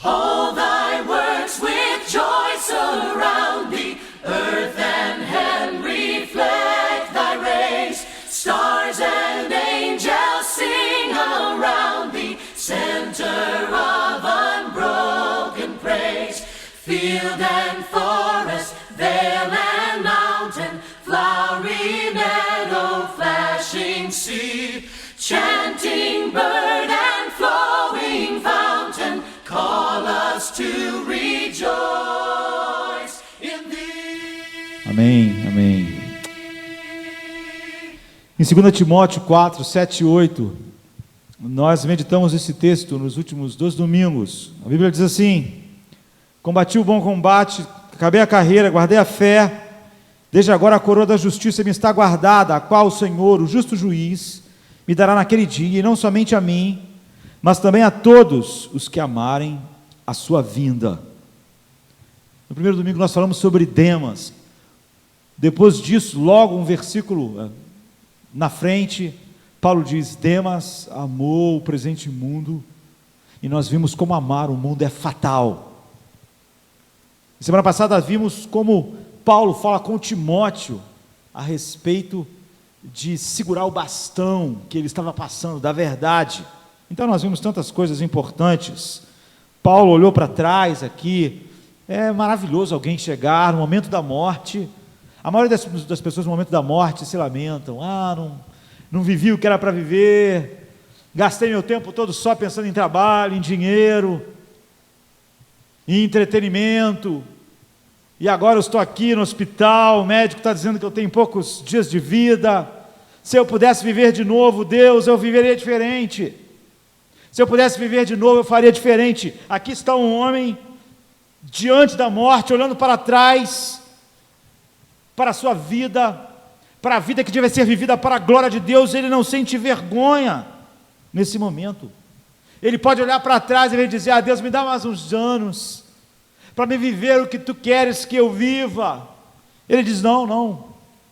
All thy works with joy surround thee. Earth and heaven reflect thy rays. Stars and angels sing around thee. Center of unbroken praise. Field and forest, vale and mountain, flowery meadow, flashing sea, chanting bird and flowing fountain, call us to rejoice in thee. Amém, amém. Em 2 Timóteo 4, 7 e 8, nós meditamos esse texto nos últimos 2 domingos. A Bíblia diz assim: combati o bom combate, acabei a carreira, guardei a fé. Desde agora a coroa da justiça me está guardada, a qual o Senhor, o justo juiz, me dará naquele dia, e não somente a mim, mas também a todos os que amarem a sua vinda. No primeiro domingo nós falamos sobre Demas. Depois disso, logo um versículo na frente, Paulo diz: Demas amou o presente mundo, e nós vimos como amar o mundo é fatal. Semana passada vimos como Paulo fala com Timóteo a respeito de segurar o bastão que ele estava passando, da verdade. Então nós vimos tantas coisas importantes. Paulo olhou para trás aqui. É maravilhoso alguém chegar no momento da morte. A maioria das pessoas no momento da morte se lamentam: não vivi o que era para viver, gastei meu tempo todo só pensando em trabalho, em dinheiro, em entretenimento, e agora eu estou aqui no hospital, o médico está dizendo que eu tenho poucos dias de vida. Se eu pudesse viver de novo, Deus, eu viveria diferente. Se eu pudesse viver de novo, eu faria diferente. Aqui está um homem diante da morte, olhando para trás, para a sua vida, para a vida que deve ser vivida para a glória de Deus. Ele não sente vergonha nesse momento. Ele pode olhar para trás e dizer: Deus, me dá mais uns anos para me viver o que tu queres que eu viva. Ele diz: não,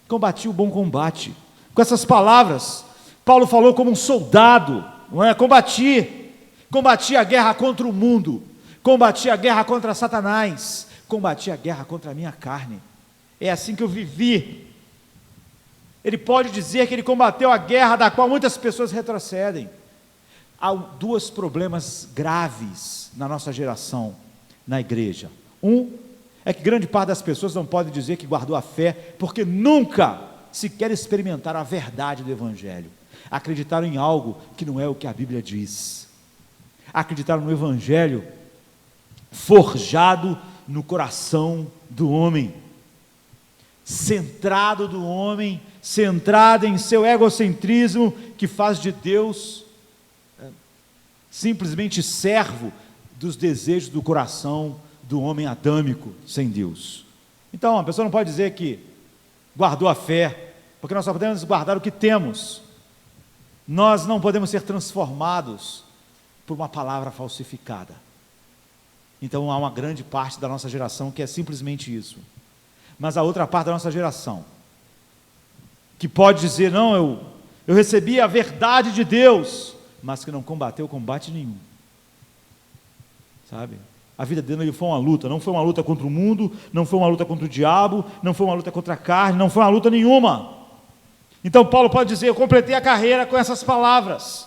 combati o bom combate. Com essas palavras, Paulo falou como um soldado, não é? Combati a guerra contra o mundo, combati a guerra contra Satanás, combati a guerra contra a minha carne. É assim que eu vivi. Ele pode dizer que ele combateu a guerra da qual muitas pessoas retrocedem. Há 2 problemas graves na nossa geração, na igreja. Um é que grande parte das pessoas não pode dizer que guardou a fé, porque nunca sequer experimentaram a verdade do Evangelho. Acreditaram em algo que não é o que a Bíblia diz. Acreditaram no Evangelho forjado no coração do homem, centrado do homem, centrado em seu egocentrismo, que faz de Deus simplesmente servo dos desejos do coração do homem adâmico sem Deus. Então, a pessoa não pode dizer que guardou a fé, porque nós só podemos guardar o que temos. Nós não podemos ser transformados por uma palavra falsificada. Então há uma grande parte da nossa geração que é simplesmente isso. Mas a outra parte da nossa geração que pode dizer: não, eu recebi a verdade de Deus, mas que não combateu combate nenhum. Sabe? A vida dele foi uma luta, não foi uma luta contra o mundo, não foi uma luta contra o diabo, não foi uma luta contra a carne, não foi uma luta nenhuma. Então Paulo pode dizer: eu completei a carreira com essas palavras,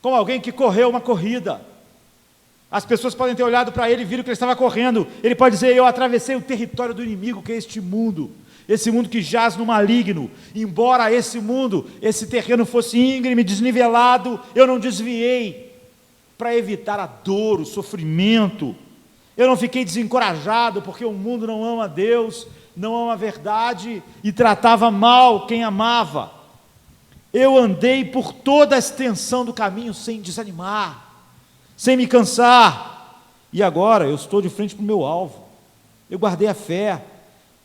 como alguém que correu uma corrida. As pessoas podem ter olhado para ele e viram que ele estava correndo. Ele pode dizer: eu atravessei o território do inimigo, que é este mundo, esse mundo que jaz no maligno. Embora esse mundo, esse terreno fosse íngreme, desnivelado, eu não desviei para evitar a dor, o sofrimento. Eu não fiquei desencorajado, porque o mundo não ama Deus, não ama a verdade e tratava mal quem amava. Eu andei por toda a extensão do caminho sem desanimar, sem me cansar, e agora eu estou de frente para o meu alvo. Eu guardei a fé.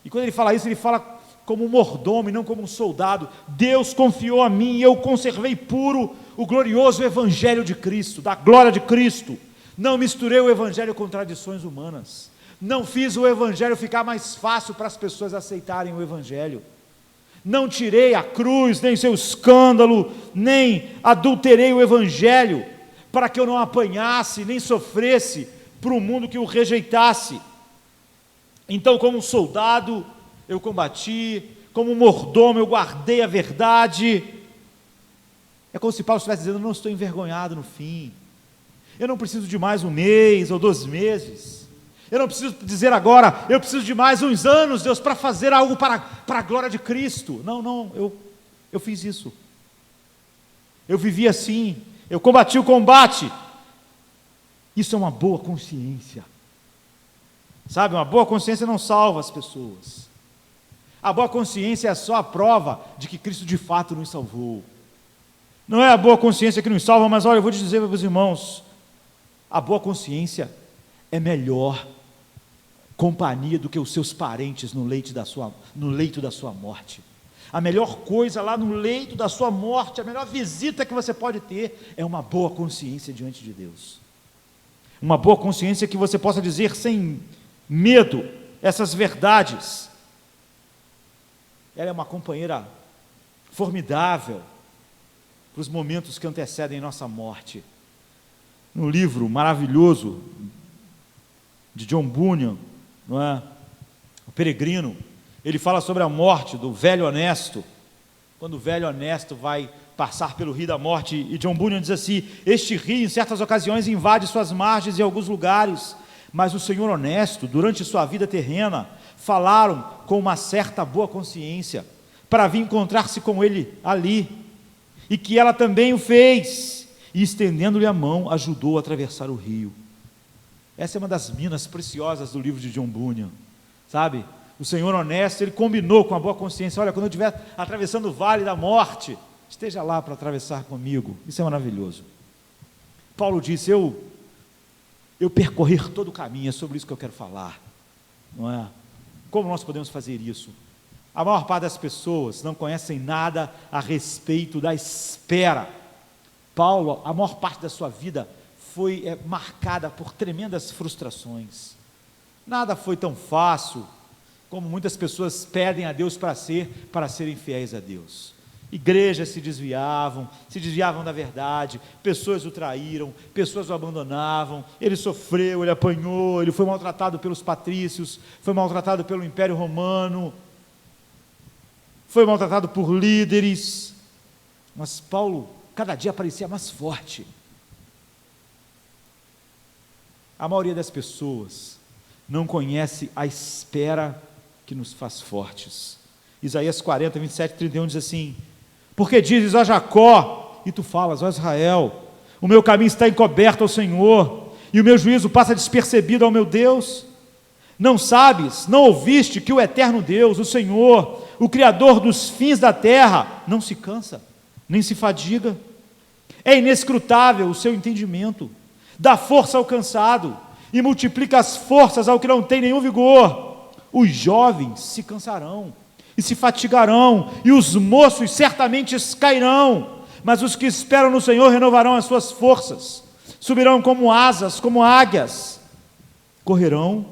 E quando ele fala isso, ele fala como um mordomo e não como um soldado. Deus confiou a mim e eu conservei puro o glorioso Evangelho de Cristo, da glória de Cristo. Não misturei o Evangelho com tradições humanas. Não fiz o Evangelho ficar mais fácil para as pessoas aceitarem o Evangelho. Não tirei a cruz, nem seu escândalo, nem adulterei o Evangelho. para que eu não apanhasse, nem sofresse para um mundo que o rejeitasse. Então, como um soldado, eu combati, como um mordomo, eu guardei a verdade. É como se Paulo estivesse dizendo: eu não estou envergonhado no fim, eu não preciso de mais um mês ou 2 meses, eu não preciso dizer agora, eu preciso de mais uns anos, Deus, para fazer algo para a glória de Cristo. Não, eu fiz isso, eu vivi assim, eu combati o combate. Isso é uma boa consciência, sabe? Uma boa consciência não salva as pessoas, a boa consciência é só a prova de que Cristo de fato nos salvou. Não é a boa consciência que nos salva, mas olha, eu vou te dizer para os irmãos, a boa consciência é melhor companhia do que os seus parentes no leito da sua morte. A melhor coisa lá no leito da sua morte, a melhor visita que você pode ter é uma boa consciência diante de Deus. Uma boa consciência que você possa dizer sem medo essas verdades. Ela é uma companheira formidável para os momentos que antecedem nossa morte. No livro maravilhoso de John Bunyan, não é? O Peregrino, ele fala sobre a morte do velho honesto, quando o velho honesto vai passar pelo rio da morte, e John Bunyan diz assim: este rio em certas ocasiões invade suas margens em alguns lugares, mas o Senhor honesto, durante sua vida terrena, falaram com uma certa boa consciência, para vir encontrar-se com ele ali, e que ela também o fez, e estendendo-lhe a mão, ajudou a atravessar o rio. Essa é uma das minas preciosas do livro de John Bunyan, sabe? O Senhor honesto, ele combinou com a boa consciência: olha, quando eu estiver atravessando o vale da morte, esteja lá para atravessar comigo. Isso é maravilhoso. Paulo disse: eu percorrer todo o caminho, é sobre isso que eu quero falar, não é? Como nós podemos fazer isso? A maior parte das pessoas não conhecem nada a respeito da espera. Paulo, a maior parte da sua vida foi marcada por tremendas frustrações. Nada foi tão fácil como muitas pessoas pedem a Deus para serem fiéis a Deus. Igrejas se desviavam da verdade, pessoas o traíram, pessoas o abandonavam, ele sofreu, ele apanhou, ele foi maltratado pelos patrícios, foi maltratado pelo Império Romano, foi maltratado por líderes, mas Paulo cada dia parecia mais forte. A maioria das pessoas não conhece a espera que nos faz fortes. Isaías 40, 27, 31 diz assim: porque dizes, ó Jacó, e tu falas, ó Israel, o meu caminho está encoberto ao Senhor, e o meu juízo passa despercebido ao meu Deus. Não sabes, não ouviste que o eterno Deus, o Senhor, o Criador dos fins da terra, não se cansa, nem se fadiga? É inescrutável o seu entendimento, dá força ao cansado, e multiplica as forças ao que não tem nenhum vigor. Os jovens se cansarão, e se fatigarão, e os moços certamente cairão, mas os que esperam no Senhor renovarão as suas forças, subirão como asas, como águias, correrão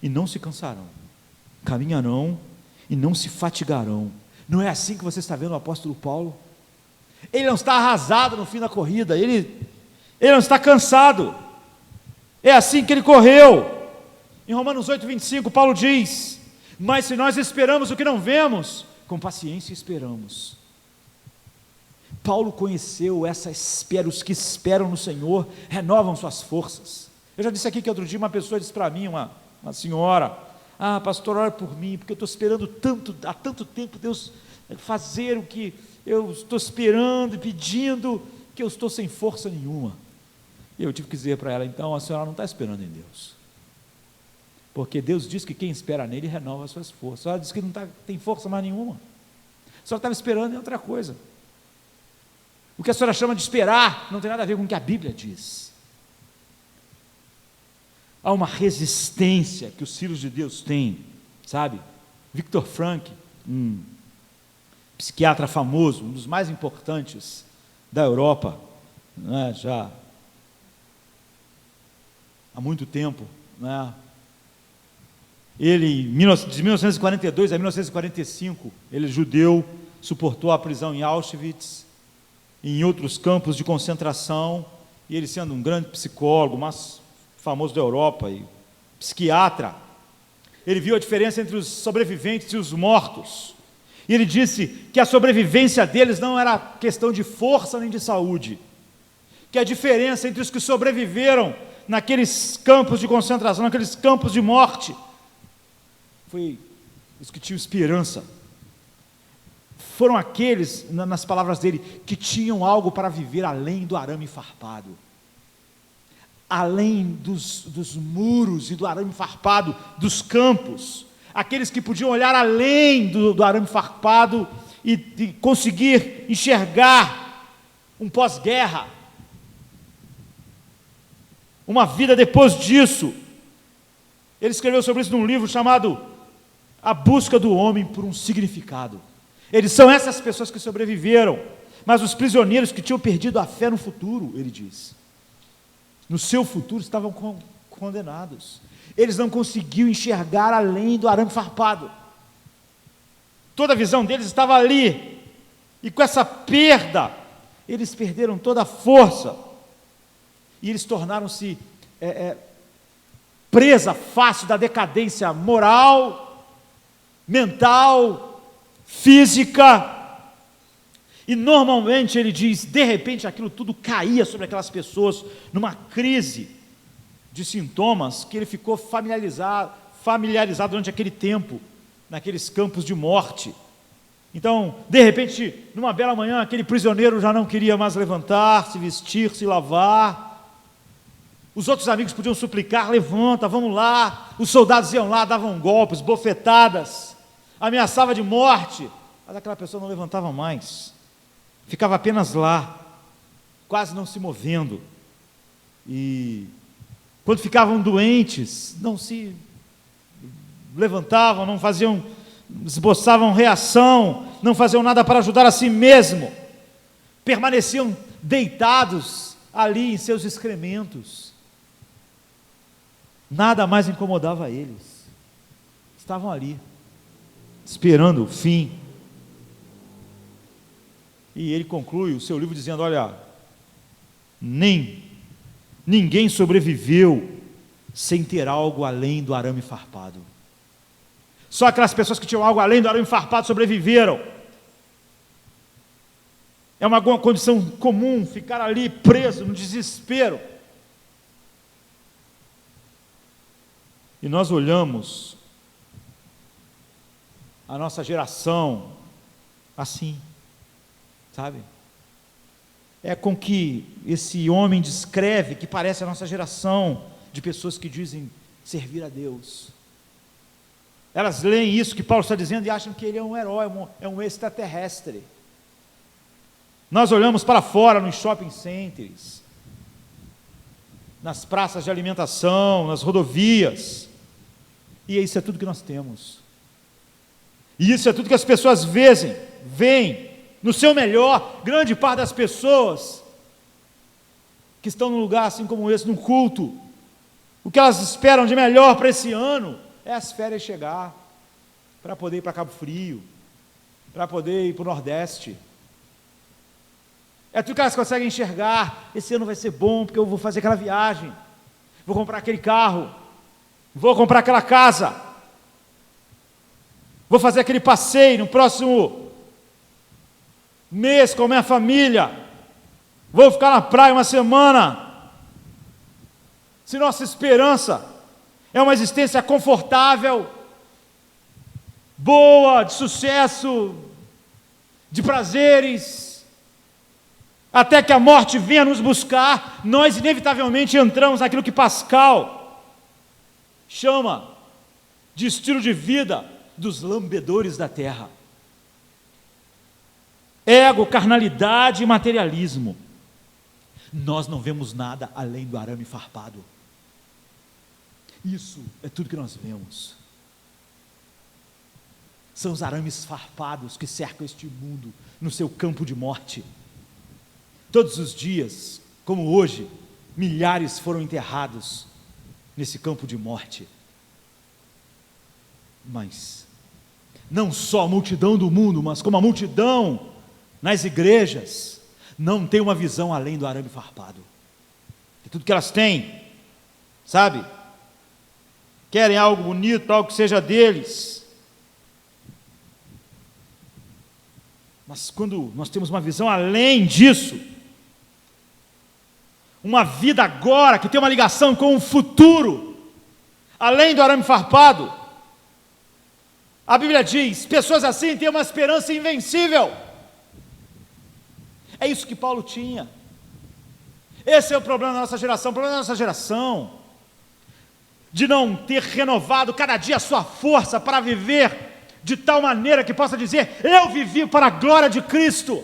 e não se cansarão, caminharão e não se fatigarão. Não é assim que você está vendo o apóstolo Paulo? Ele não está arrasado no fim da corrida, ele não está cansado, é assim que ele correu. Em Romanos 8, 25, Paulo diz: mas se nós esperamos o que não vemos, com paciência esperamos. Paulo conheceu essa espera. Os que esperam no Senhor renovam suas forças. Eu já disse aqui que outro dia uma pessoa disse para mim, uma senhora: ah, pastor, ora por mim, porque eu estou esperando há tanto tempo Deus fazer o que eu estou esperando e pedindo, que eu estou sem força nenhuma. E eu tive que dizer para ela: então a senhora não está esperando em Deus, porque Deus diz que quem espera nele renova as suas forças. Ela disse que não tem força mais nenhuma, só estava esperando em outra coisa. O que a senhora chama de esperar não tem nada a ver com o que a Bíblia diz. Há uma resistência que os filhos de Deus têm, sabe? Viktor Frankl, um psiquiatra famoso, um dos mais importantes da Europa, né, já há muito tempo, né? Ele, de 1942 a 1945, ele judeu, suportou a prisão em Auschwitz, em outros campos de concentração, e ele sendo um grande psicólogo, mais famoso da Europa e psiquiatra, ele viu a diferença entre os sobreviventes e os mortos. E ele disse que a sobrevivência deles não era questão de força nem de saúde, que a diferença entre os que sobreviveram naqueles campos de concentração, naqueles campos de morte, foi os que tinham esperança. Foram aqueles, nas palavras dele, que tinham algo para viver além do arame farpado, além dos muros e do arame farpado dos campos, aqueles que podiam olhar além do arame farpado e conseguir enxergar um pós-guerra, uma vida depois disso. Ele escreveu sobre isso num livro chamado A Busca do Homem por um Significado. Eles são essas pessoas que sobreviveram, mas os prisioneiros que tinham perdido a fé no futuro, ele diz, no seu futuro estavam condenados. Eles não conseguiam enxergar além do arame farpado. Toda a visão deles estava ali, e com essa perda, eles perderam toda a força, e eles tornaram-se presa fácil da decadência moral, mental, física, e normalmente ele diz, de repente aquilo tudo caía sobre aquelas pessoas, numa crise de sintomas, que ele ficou familiarizado durante aquele tempo, naqueles campos de morte. Então, de repente, numa bela manhã, aquele prisioneiro já não queria mais levantar, se vestir, se lavar. Os outros amigos podiam suplicar, levanta, vamos lá. Os soldados iam lá, davam golpes, bofetadas, ameaçava de morte, mas aquela pessoa não levantava mais, ficava apenas lá, quase não se movendo, e quando ficavam doentes, não se levantavam, não faziam, esboçavam reação, não faziam nada para ajudar a si mesmo, permaneciam deitados ali em seus excrementos, nada mais incomodava eles, estavam ali, esperando o fim. E ele conclui o seu livro dizendo, olha, ninguém sobreviveu sem ter algo além do arame farpado. Só aquelas pessoas que tinham algo além do arame farpado sobreviveram. É uma condição comum ficar ali preso no desespero. E nós olhamos a nossa geração assim, sabe? É com que esse homem descreve, que parece a nossa geração de pessoas que dizem servir a Deus. Elas leem isso que Paulo está dizendo e acham que ele é um herói, é um extraterrestre. Nós olhamos para fora nos shopping centers, nas praças de alimentação, nas rodovias, e isso é tudo que nós temos. E isso é tudo que as pessoas veem no seu melhor. Grande parte das pessoas que estão num lugar assim como esse, num culto, o que elas esperam de melhor para esse ano é as férias chegar, para poder ir para Cabo Frio, para poder ir para o Nordeste. É tudo que elas conseguem enxergar. Esse ano vai ser bom, porque eu vou fazer aquela viagem, vou comprar aquele carro, vou comprar aquela casa, vou fazer aquele passeio no próximo mês com a minha família, vou ficar na praia uma semana. Se nossa esperança é uma existência confortável, boa, de sucesso, de prazeres, até que a morte venha nos buscar, nós inevitavelmente entramos naquilo que Pascal chama de estilo de vida dos lambedores da terra. Ego, carnalidade e materialismo. Nós não vemos nada além do arame farpado. Isso é tudo que nós vemos. São os arames farpados que cercam este mundo no seu campo de morte. Todos os dias, como hoje, milhares foram enterrados nesse campo de morte. Mas não só a multidão do mundo, mas como a multidão nas igrejas, não tem uma visão além do arame farpado. tudo que elas têm, sabe? Querem algo bonito, algo que seja deles. Mas quando nós temos uma visão além disso, uma vida agora que tem uma ligação com o futuro, além do arame farpado, a Bíblia diz, pessoas assim têm uma esperança invencível. É isso que Paulo tinha. Esse é o problema da nossa geração. O problema da nossa geração, de não ter renovado cada dia a sua força para viver de tal maneira que possa dizer, eu vivi para a glória de Cristo.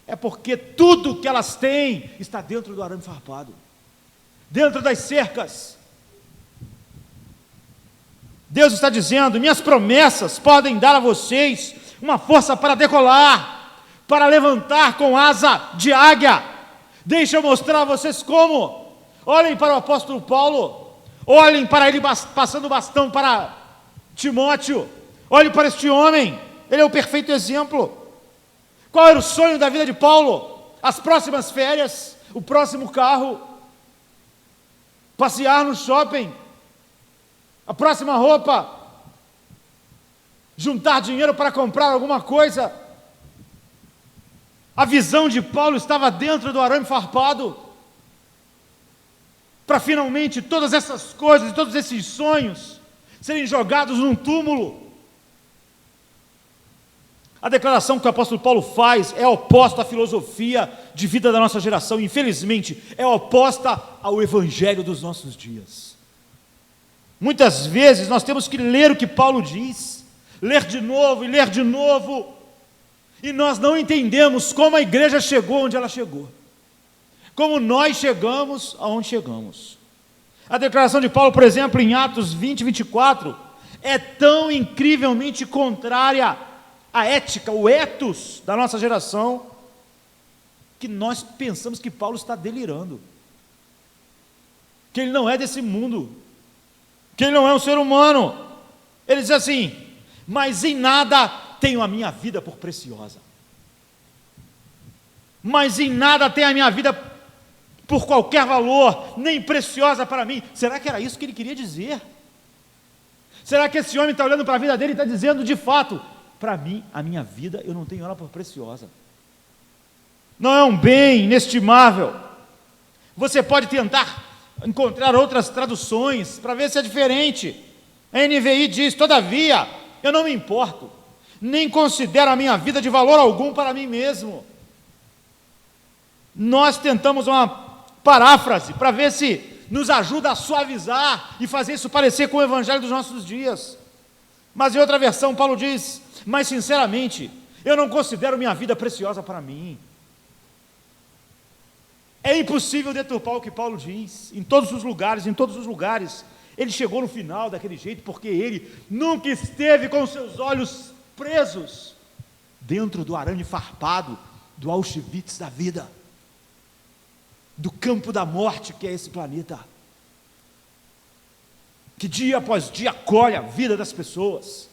É porque tudo que elas têm está dentro do arame farpado, dentro das cercas. Deus está dizendo, minhas promessas podem dar a vocês uma força para decolar, para levantar com asa de águia. Deixa eu mostrar a vocês como. Olhem para o apóstolo Paulo, olhem para ele passando o bastão para Timóteo, olhem para este homem, ele é o perfeito exemplo. Qual era o sonho da vida de Paulo? As próximas férias, o próximo carro, passear no shopping, a próxima roupa, juntar dinheiro para comprar alguma coisa. A visão de Paulo estava dentro do arame farpado, para finalmente todas essas coisas, todos esses sonhos, serem jogados num túmulo. A declaração que o apóstolo Paulo faz é oposta à filosofia de vida da nossa geração, infelizmente, é oposta ao evangelho dos nossos dias. Muitas vezes nós temos que ler o que Paulo diz, ler de novo e ler de novo, e nós não entendemos como a igreja chegou onde ela chegou, como nós chegamos aonde chegamos. A declaração de Paulo, por exemplo, em Atos 20, 24, é tão incrivelmente contrária à ética, o ethos da nossa geração, que nós pensamos que Paulo está delirando, que ele não é desse mundo, que ele não é um ser humano. Ele diz assim, mas em nada tenho a minha vida por preciosa, mas em nada tenho a minha vida por qualquer valor, nem preciosa para mim. Será que era isso que ele queria dizer? Será que esse homem está olhando para a vida dele e está dizendo, de fato, para mim, a minha vida, eu não tenho ela por preciosa, não é um bem inestimável? Você pode tentar encontrar outras traduções para ver se é diferente. A NVI diz, todavia, eu não me importo, nem considero a minha vida de valor algum para mim mesmo. Nós tentamos uma paráfrase para ver se nos ajuda a suavizar e fazer isso parecer com o evangelho dos nossos dias. Mas em outra versão Paulo diz, mas sinceramente, eu não considero minha vida preciosa para mim. É impossível deturpar o que Paulo diz, em todos os lugares, ele chegou no final daquele jeito, porque ele nunca esteve com seus olhos presos dentro do arame farpado, do Auschwitz da vida, do campo da morte que é esse planeta, que dia após dia colhe a vida das pessoas,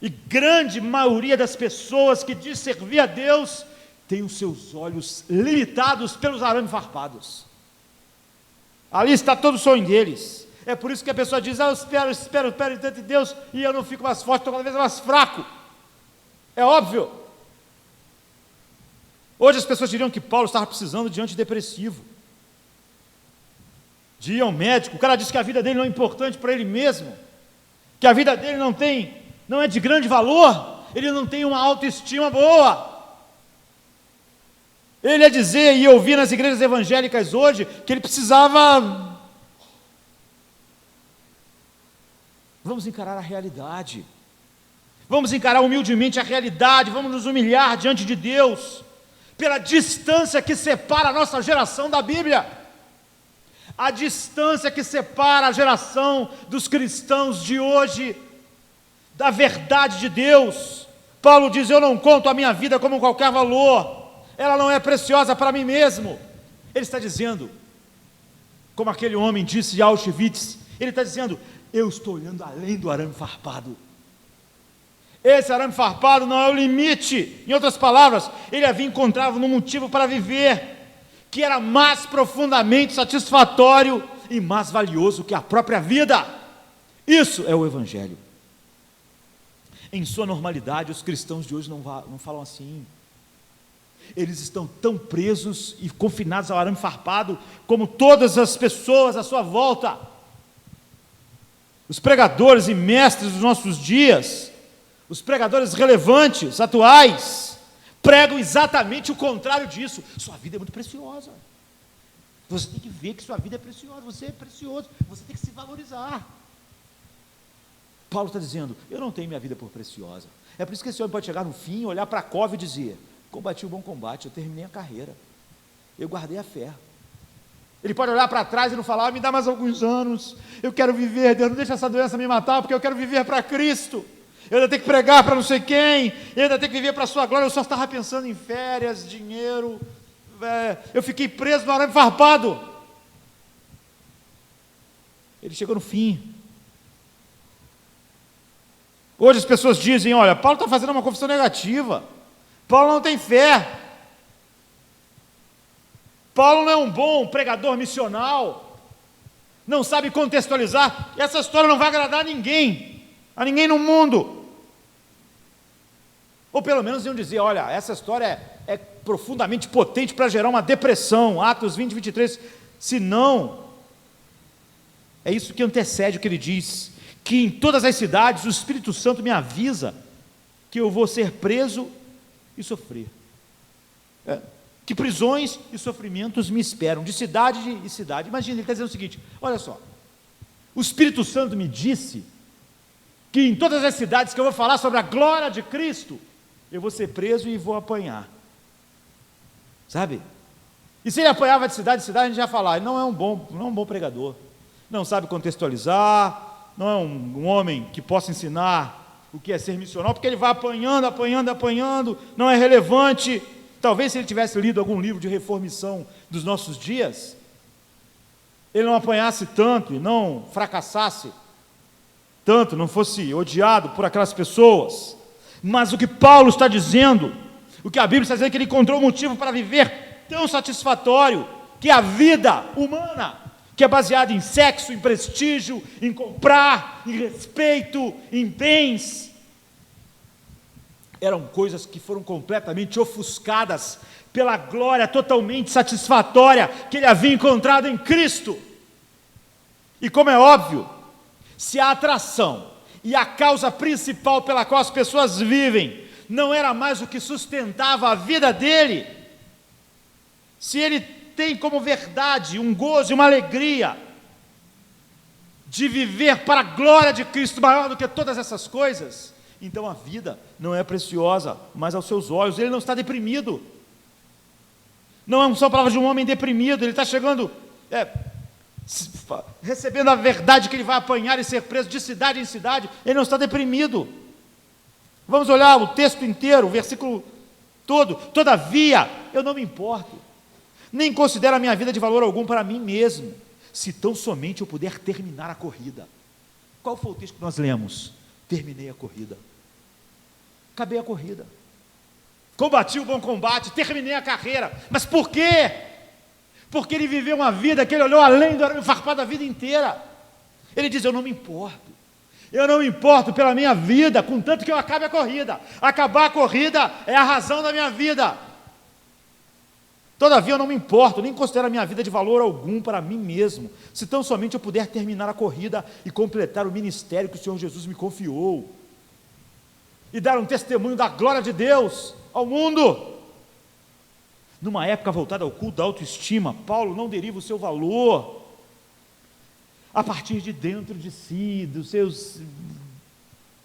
e grande maioria das pessoas que diz servir a Deus, tem os seus olhos limitados pelos arames farpados. Ali está todo o sonho deles. É por isso que a pessoa diz, eu espero tanto de Deus, e eu não fico mais forte, estou cada vez mais fraco. É óbvio. Hoje as pessoas diriam que Paulo estava precisando de antidepressivo, de ir ao médico. O cara disse que a vida dele não é importante para ele mesmo, que a vida dele não é de grande valor, ele não tem uma autoestima boa. Ele ia dizer, e eu vi nas igrejas evangélicas hoje, que ele precisava... Vamos encarar a realidade, vamos encarar humildemente a realidade, vamos nos humilhar diante de Deus, pela distância que separa a nossa geração da Bíblia, a distância que separa a geração dos cristãos de hoje, da verdade de Deus. Paulo diz, eu não conto a minha vida como qualquer valor, ela não é preciosa para mim mesmo. Ele está dizendo, como aquele homem disse em Auschwitz, ele está dizendo, eu estou olhando além do arame farpado. Esse arame farpado não é o limite. Em outras palavras, ele havia encontrado um motivo para viver, que era mais profundamente satisfatório e mais valioso que a própria vida. Isso é o Evangelho. Em sua normalidade, os cristãos de hoje não falam assim. Eles estão tão presos e confinados ao arame farpado como todas as pessoas à sua volta. Os pregadores e mestres dos nossos dias, os pregadores relevantes, atuais, pregam exatamente o contrário disso. Sua vida é muito preciosa. Você tem que ver que sua vida é preciosa. Você é precioso. Você tem que se valorizar. Paulo está dizendo, eu não tenho minha vida por preciosa. É por isso que esse homem pode chegar no fim, olhar para a cova e dizer, combati o bom combate, eu terminei a carreira, eu guardei a fé. Ele pode olhar para trás e não falar, me dá mais alguns anos, eu quero viver, Deus, não deixa essa doença me matar, porque eu quero viver para Cristo, eu ainda tenho que pregar para não sei quem, eu ainda tenho que viver para a sua glória, eu só estava pensando em férias, dinheiro, eu fiquei preso no arame farpado. Ele chegou no fim. Hoje as pessoas dizem, olha, Paulo está fazendo uma confissão negativa, Paulo não tem fé, Paulo não é um bom pregador missional, não sabe contextualizar, essa história não vai agradar a ninguém no mundo. Ou pelo menos iam dizer, olha, essa história é profundamente potente para gerar uma depressão, Atos 20, 23, se não, é isso que antecede o que ele diz, que em todas as cidades o Espírito Santo me avisa que eu vou ser preso e sofrer, que prisões e sofrimentos me esperam, de cidade em cidade. Imagina, ele está dizendo o seguinte, olha só, o Espírito Santo me disse que em todas as cidades que eu vou falar sobre a glória de Cristo, eu vou ser preso e vou apanhar, sabe? E se ele apanhava de cidade em cidade, a gente já ia falar, ele não é um bom pregador, não sabe contextualizar, não é um homem que possa ensinar o que é ser missional, porque ele vai apanhando, não é relevante. Talvez se ele tivesse lido algum livro de reformição dos nossos dias, ele não apanhasse tanto e não fracassasse tanto, não fosse odiado por aquelas pessoas. Mas o que Paulo está dizendo, o que a Bíblia está dizendo, é que ele encontrou um motivo para viver tão satisfatório, que a vida humana, que é baseado em sexo, em prestígio, em comprar, em respeito, em bens, eram coisas que foram completamente ofuscadas pela glória totalmente satisfatória que ele havia encontrado em Cristo. E como é óbvio, se a atração e a causa principal pela qual as pessoas vivem não era mais o que sustentava a vida dele, se ele tem como verdade um gozo e uma alegria de viver para a glória de Cristo maior do que todas essas coisas, então a vida não é preciosa, mas aos seus olhos, ele não está deprimido, não são palavras de um homem deprimido, ele está chegando, recebendo a verdade que ele vai apanhar e ser preso de cidade em cidade, ele não está deprimido. Vamos olhar o texto inteiro, o versículo todo, todavia, eu não me importo, nem considero a minha vida de valor algum para mim mesmo, se tão somente eu puder terminar a corrida. Qual foi o texto que nós lemos? Terminei a corrida, acabei a corrida, combati o bom combate, terminei a carreira. Mas por quê? Porque ele viveu uma vida que ele olhou além do arame farpado a vida inteira. Ele diz, eu não me importo pela minha vida, contanto que eu acabe a corrida. Acabar a corrida é a razão da minha vida. Todavia eu não me importo, nem considero a minha vida de valor algum para mim mesmo, se tão somente eu puder terminar a corrida e completar o ministério que o Senhor Jesus me confiou, e dar um testemunho da glória de Deus ao mundo. Numa época voltada ao culto da autoestima, Paulo não deriva o seu valor a partir de dentro de si, dos seus,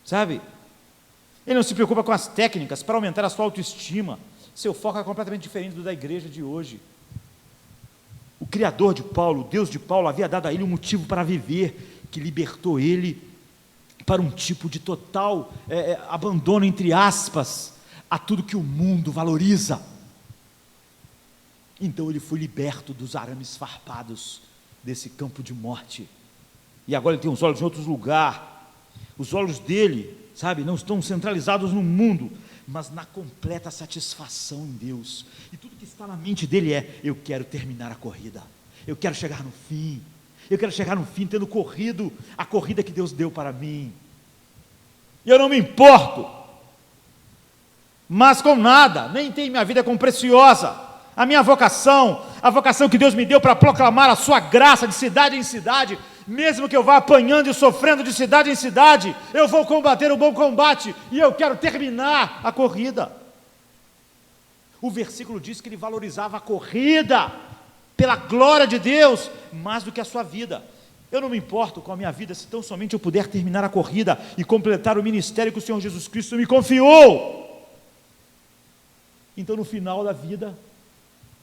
sabe? Ele não se preocupa com as técnicas para aumentar a sua autoestima. Seu foco é completamente diferente do da igreja de hoje. O Criador de Paulo, o Deus de Paulo, havia dado a ele um motivo para viver, que libertou ele para um tipo de total abandono, entre aspas, a tudo que o mundo valoriza. Então ele foi liberto dos arames farpados desse campo de morte, e agora ele tem os olhos em outro lugar. Os olhos dele, sabe, não estão centralizados no mundo, mas na completa satisfação em Deus. E tudo que está na mente dele é: eu quero terminar a corrida, eu quero chegar no fim, eu quero chegar no fim tendo corrido a corrida que Deus deu para mim. E eu não me importo mas com nada, nem tenho minha vida como preciosa. A minha vocação, a vocação que Deus me deu para proclamar a sua graça de cidade em cidade, mesmo que eu vá apanhando e sofrendo de cidade em cidade, eu vou combater o bom combate, e eu quero terminar a corrida. O versículo diz que ele valorizava a corrida, pela glória de Deus, mais do que a sua vida. Eu não me importo com a minha vida, se tão somente eu puder terminar a corrida, e completar o ministério que o Senhor Jesus Cristo me confiou. Então, no final da vida,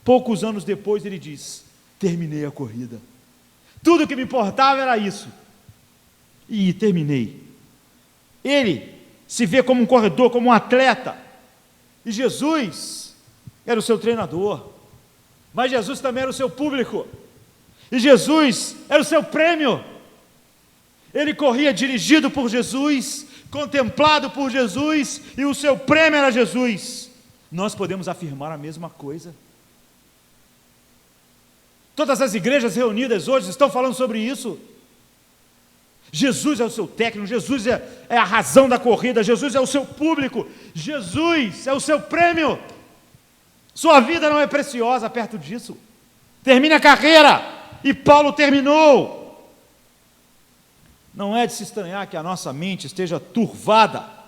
poucos anos depois, ele diz: terminei a corrida. Tudo que me importava era isso. E terminei. Ele se vê como um corredor, como um atleta. E Jesus era o seu treinador. Mas Jesus também era o seu público. E Jesus era o seu prêmio. Ele corria dirigido por Jesus, contemplado por Jesus, e o seu prêmio era Jesus. Nós podemos afirmar a mesma coisa. Todas as igrejas reunidas hoje estão falando sobre isso. Jesus é o seu técnico, Jesus é a razão da corrida, Jesus é o seu público, Jesus é o seu prêmio. Sua vida não é preciosa perto disso. Termine a carreira, e Paulo terminou. Não é de se estranhar que a nossa mente esteja turvada.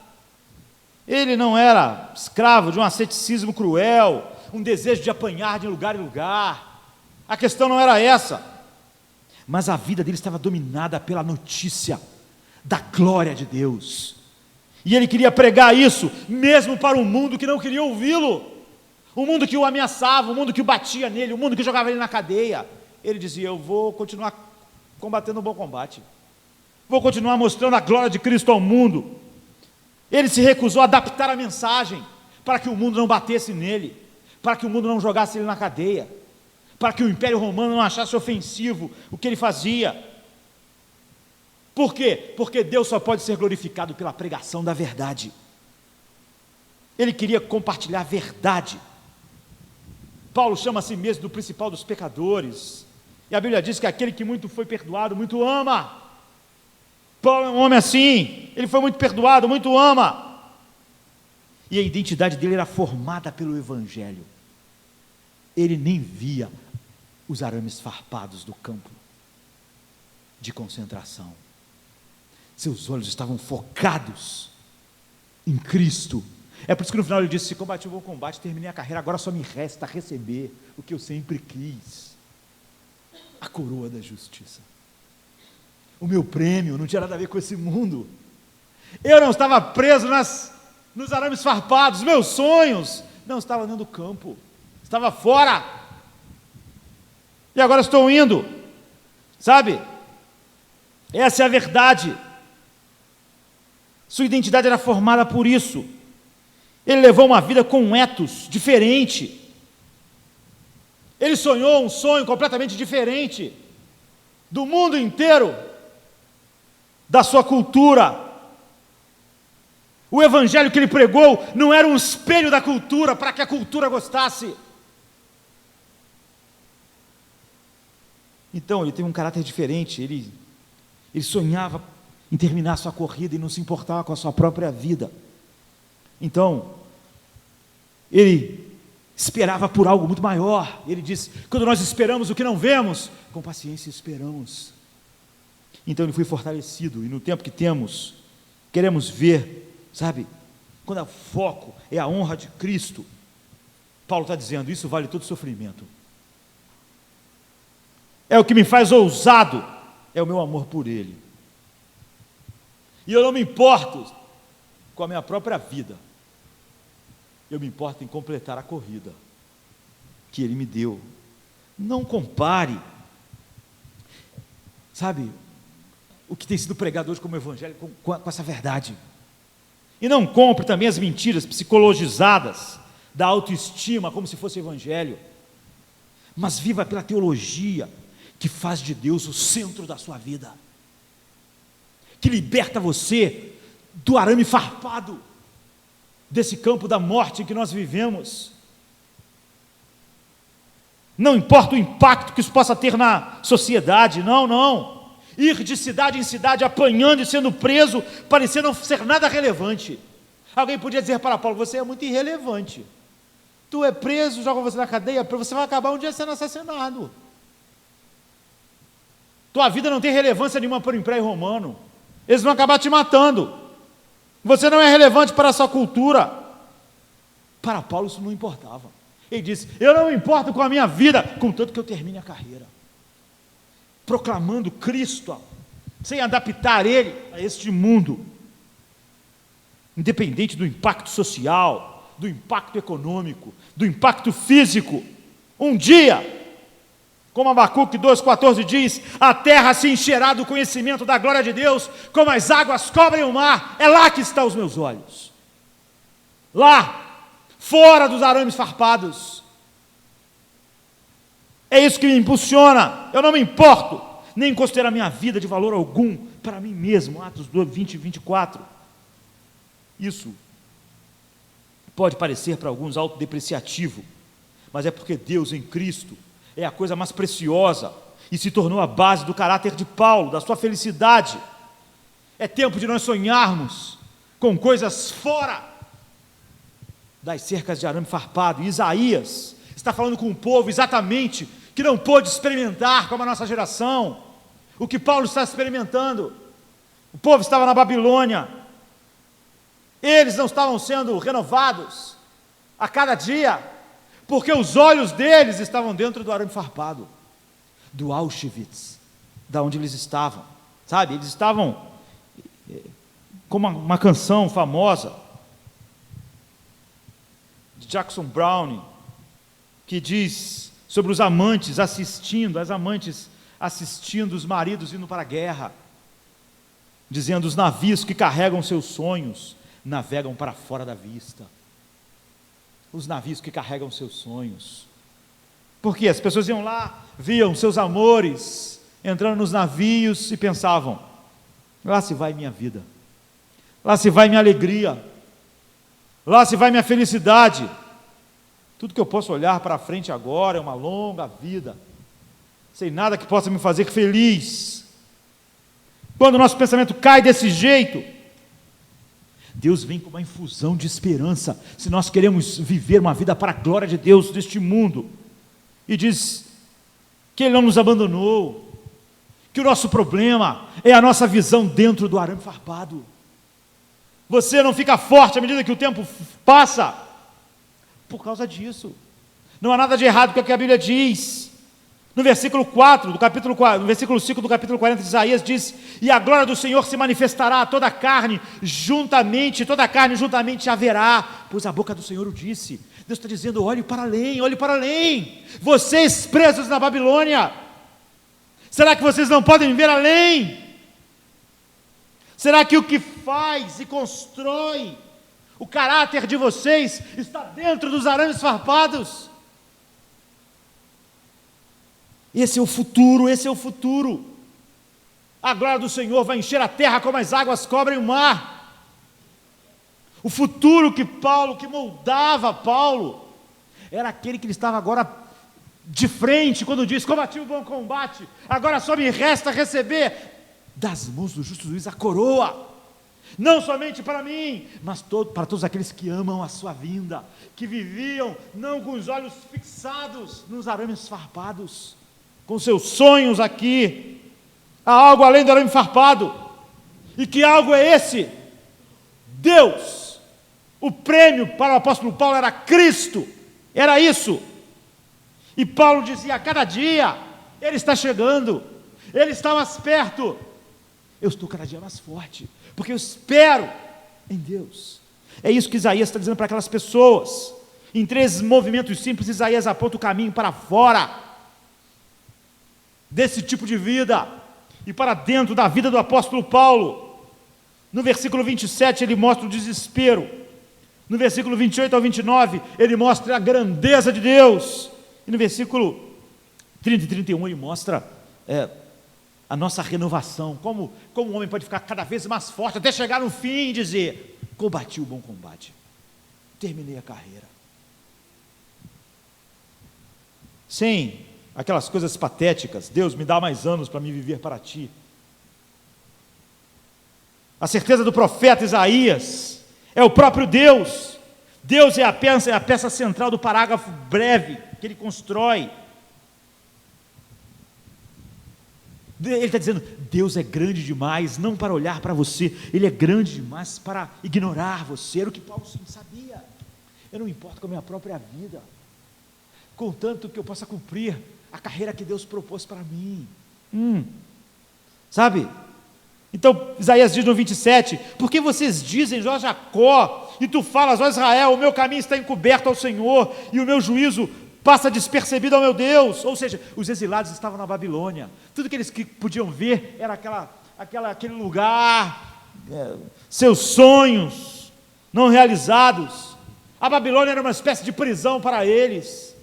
Ele não era escravo de um asceticismo cruel, um desejo de apanhar de lugar em lugar. A questão não era essa, mas a vida dele estava dominada pela notícia da glória de Deus, e ele queria pregar isso, mesmo para um mundo que não queria ouvi-lo, um mundo que o ameaçava, um mundo que o batia nele, um mundo que jogava ele na cadeia. Ele dizia: eu vou continuar combatendo o bom combate, vou continuar mostrando a glória de Cristo ao mundo. Ele se recusou a adaptar a mensagem, para que o mundo não batesse nele, para que o mundo não jogasse ele na cadeia, para que o Império Romano não achasse ofensivo o que ele fazia. Por quê? Porque Deus só pode ser glorificado pela pregação da verdade. Ele queria compartilhar a verdade. Paulo chama a si mesmo do principal dos pecadores, e a Bíblia diz que aquele que muito foi perdoado, muito ama. Paulo é um homem assim, ele foi muito perdoado, muito ama, e a identidade dele era formada pelo Evangelho. Ele nem via os arames farpados do campo de concentração, seus olhos estavam focados em Cristo. É por isso que no final ele disse: se combati o bom combate, terminei a carreira, agora só me resta receber o que eu sempre quis, a coroa da justiça. O meu prêmio não tinha nada a ver com esse mundo. Eu não estava preso nos arames farpados. Meus sonhos não estavam dentro do campo, estava fora. E agora estou indo. Sabe? Essa é a verdade. Sua identidade era formada por isso. Ele levou uma vida com um ethos diferente. Ele sonhou um sonho completamente diferente do mundo inteiro, da sua cultura. O evangelho que ele pregou não era um espelho da cultura para que a cultura gostasse. Então ele teve um caráter diferente. Ele sonhava em terminar a sua corrida e não se importava com a sua própria vida. Então ele esperava por algo muito maior. Ele disse: quando nós esperamos o que não vemos, com paciência esperamos. Então ele foi fortalecido, e no tempo que temos, queremos ver, sabe, quando o foco é a honra de Cristo, Paulo está dizendo: isso vale todo sofrimento. É o que me faz ousado, é o meu amor por Ele. E eu não me importo com a minha própria vida, eu me importo em completar a corrida que Ele me deu. Não compare, sabe, o que tem sido pregado hoje como evangelho com essa verdade. E não compre também as mentiras psicologizadas da autoestima como se fosse evangelho, mas viva pela teologia que faz de Deus o centro da sua vida, que liberta você do arame farpado, desse campo da morte em que nós vivemos. Não importa o impacto que isso possa ter na sociedade, não. Ir de cidade em cidade, apanhando e sendo preso, parecia não ser nada relevante. Alguém podia dizer para Paulo: você é muito irrelevante. Tu é preso, jogam você na cadeia, você vai acabar um dia sendo assassinado. Tua vida não tem relevância nenhuma para o Império Romano. Eles vão acabar te matando. Você não é relevante para a sua cultura. Para Paulo isso não importava. Ele disse: eu não me importo com a minha vida, contanto que eu termine a carreira, proclamando Cristo, sem adaptar ele a este mundo, independente do impacto social, do impacto econômico, do impacto físico. Um dia, como Abacuque 2,14 diz, a terra se encherá do conhecimento da glória de Deus, como as águas cobrem o mar. É lá que estão os meus olhos, lá, fora dos arames farpados. É isso que me impulsiona. Eu não me importo, nem considero a minha vida de valor algum para mim mesmo. Atos 20 e 24. Isso pode parecer para alguns autodepreciativo, mas é porque Deus em Cristo é a coisa mais preciosa e se tornou a base do caráter de Paulo, da sua felicidade. É tempo de nós sonharmos com coisas fora das cercas de arame farpado. E Isaías está falando com um povo exatamente que não pôde experimentar, como a nossa geração, o que Paulo está experimentando. O povo estava na Babilônia, eles não estavam sendo renovados a cada dia, porque os olhos deles estavam dentro do arame farpado, do Auschwitz, da onde eles estavam, sabe? Eles estavam como uma canção famosa de Jackson Browne, que diz sobre os amantes assistindo, as amantes assistindo os maridos indo para a guerra, dizendo: os navios que carregam seus sonhos navegam para fora da vista. Os navios que carregam seus sonhos. Porque as pessoas iam lá, viam seus amores entrando nos navios e pensavam: lá se vai minha vida, lá se vai minha alegria, lá se vai minha felicidade. Tudo que eu posso olhar para frente agora é uma longa vida, sem nada que possa me fazer feliz. Quando o nosso pensamento cai desse jeito, Deus vem com uma infusão de esperança, se nós queremos viver uma vida para a glória de Deus neste mundo, e diz que Ele não nos abandonou, que o nosso problema é a nossa visão dentro do arame farpado. Você não fica forte à medida que o tempo passa, por causa disso. Não há nada de errado com o que a Bíblia diz. No versículo 4 do capítulo 4, no versículo 5 do capítulo 40 de Isaías diz: e a glória do Senhor se manifestará a toda a carne, juntamente haverá, pois a boca do Senhor o disse. Deus está dizendo: olhe para além, vocês presos na Babilônia, será que vocês não podem ver além? Será que o que faz e constrói o caráter de vocês está dentro dos arames farpados? Esse é o futuro. A glória do Senhor vai encher a terra como as águas cobrem o mar. O futuro que moldava Paulo, era aquele que ele estava agora de frente, quando diz: combati o bom combate, agora só me resta receber das mãos do justo juiz a coroa, não somente para mim, mas para todos aqueles que amam a sua vinda, que viviam não com os olhos fixados nos arames farpados, com seus sonhos aqui. Há algo além do arame farpado. E que algo é esse? Deus. O prêmio para o apóstolo Paulo era Cristo, era isso. E Paulo dizia: a cada dia Ele está chegando, Ele está mais perto. Eu estou cada dia mais forte, porque eu espero em Deus. É isso que Isaías está dizendo para aquelas pessoas. Em 3 movimentos simples, Isaías aponta o caminho para fora desse tipo de vida e para dentro da vida do apóstolo Paulo. No versículo 27 ele mostra o desespero, no versículo 28 ao 29 ele mostra a grandeza de Deus, e no versículo 30 e 31 ele mostra a nossa renovação, como um homem pode ficar cada vez mais forte, até chegar no fim e dizer: combati o bom combate, terminei a carreira. Sem aquelas coisas patéticas, Deus me dá mais anos para me viver para ti. A certeza do profeta Isaías é o próprio Deus. Deus é a peça central do parágrafo breve que ele constrói. Ele está dizendo, Deus é grande demais, não para olhar para você, Ele é grande demais para ignorar você. Era o que Paulo sim sabia. Eu não importo com a minha própria vida, contanto que eu possa cumprir a carreira que Deus propôs para mim. Sabe? Então, Isaías diz no 27, porque vocês dizem, ó Jacó, e tu falas, ó Israel, o meu caminho está encoberto ao Senhor, e o meu juízo passa despercebido ao meu Deus. Ou seja, os exilados estavam na Babilônia, tudo que eles podiam ver era aquele lugar, seus sonhos não realizados. A Babilônia era uma espécie de prisão para eles,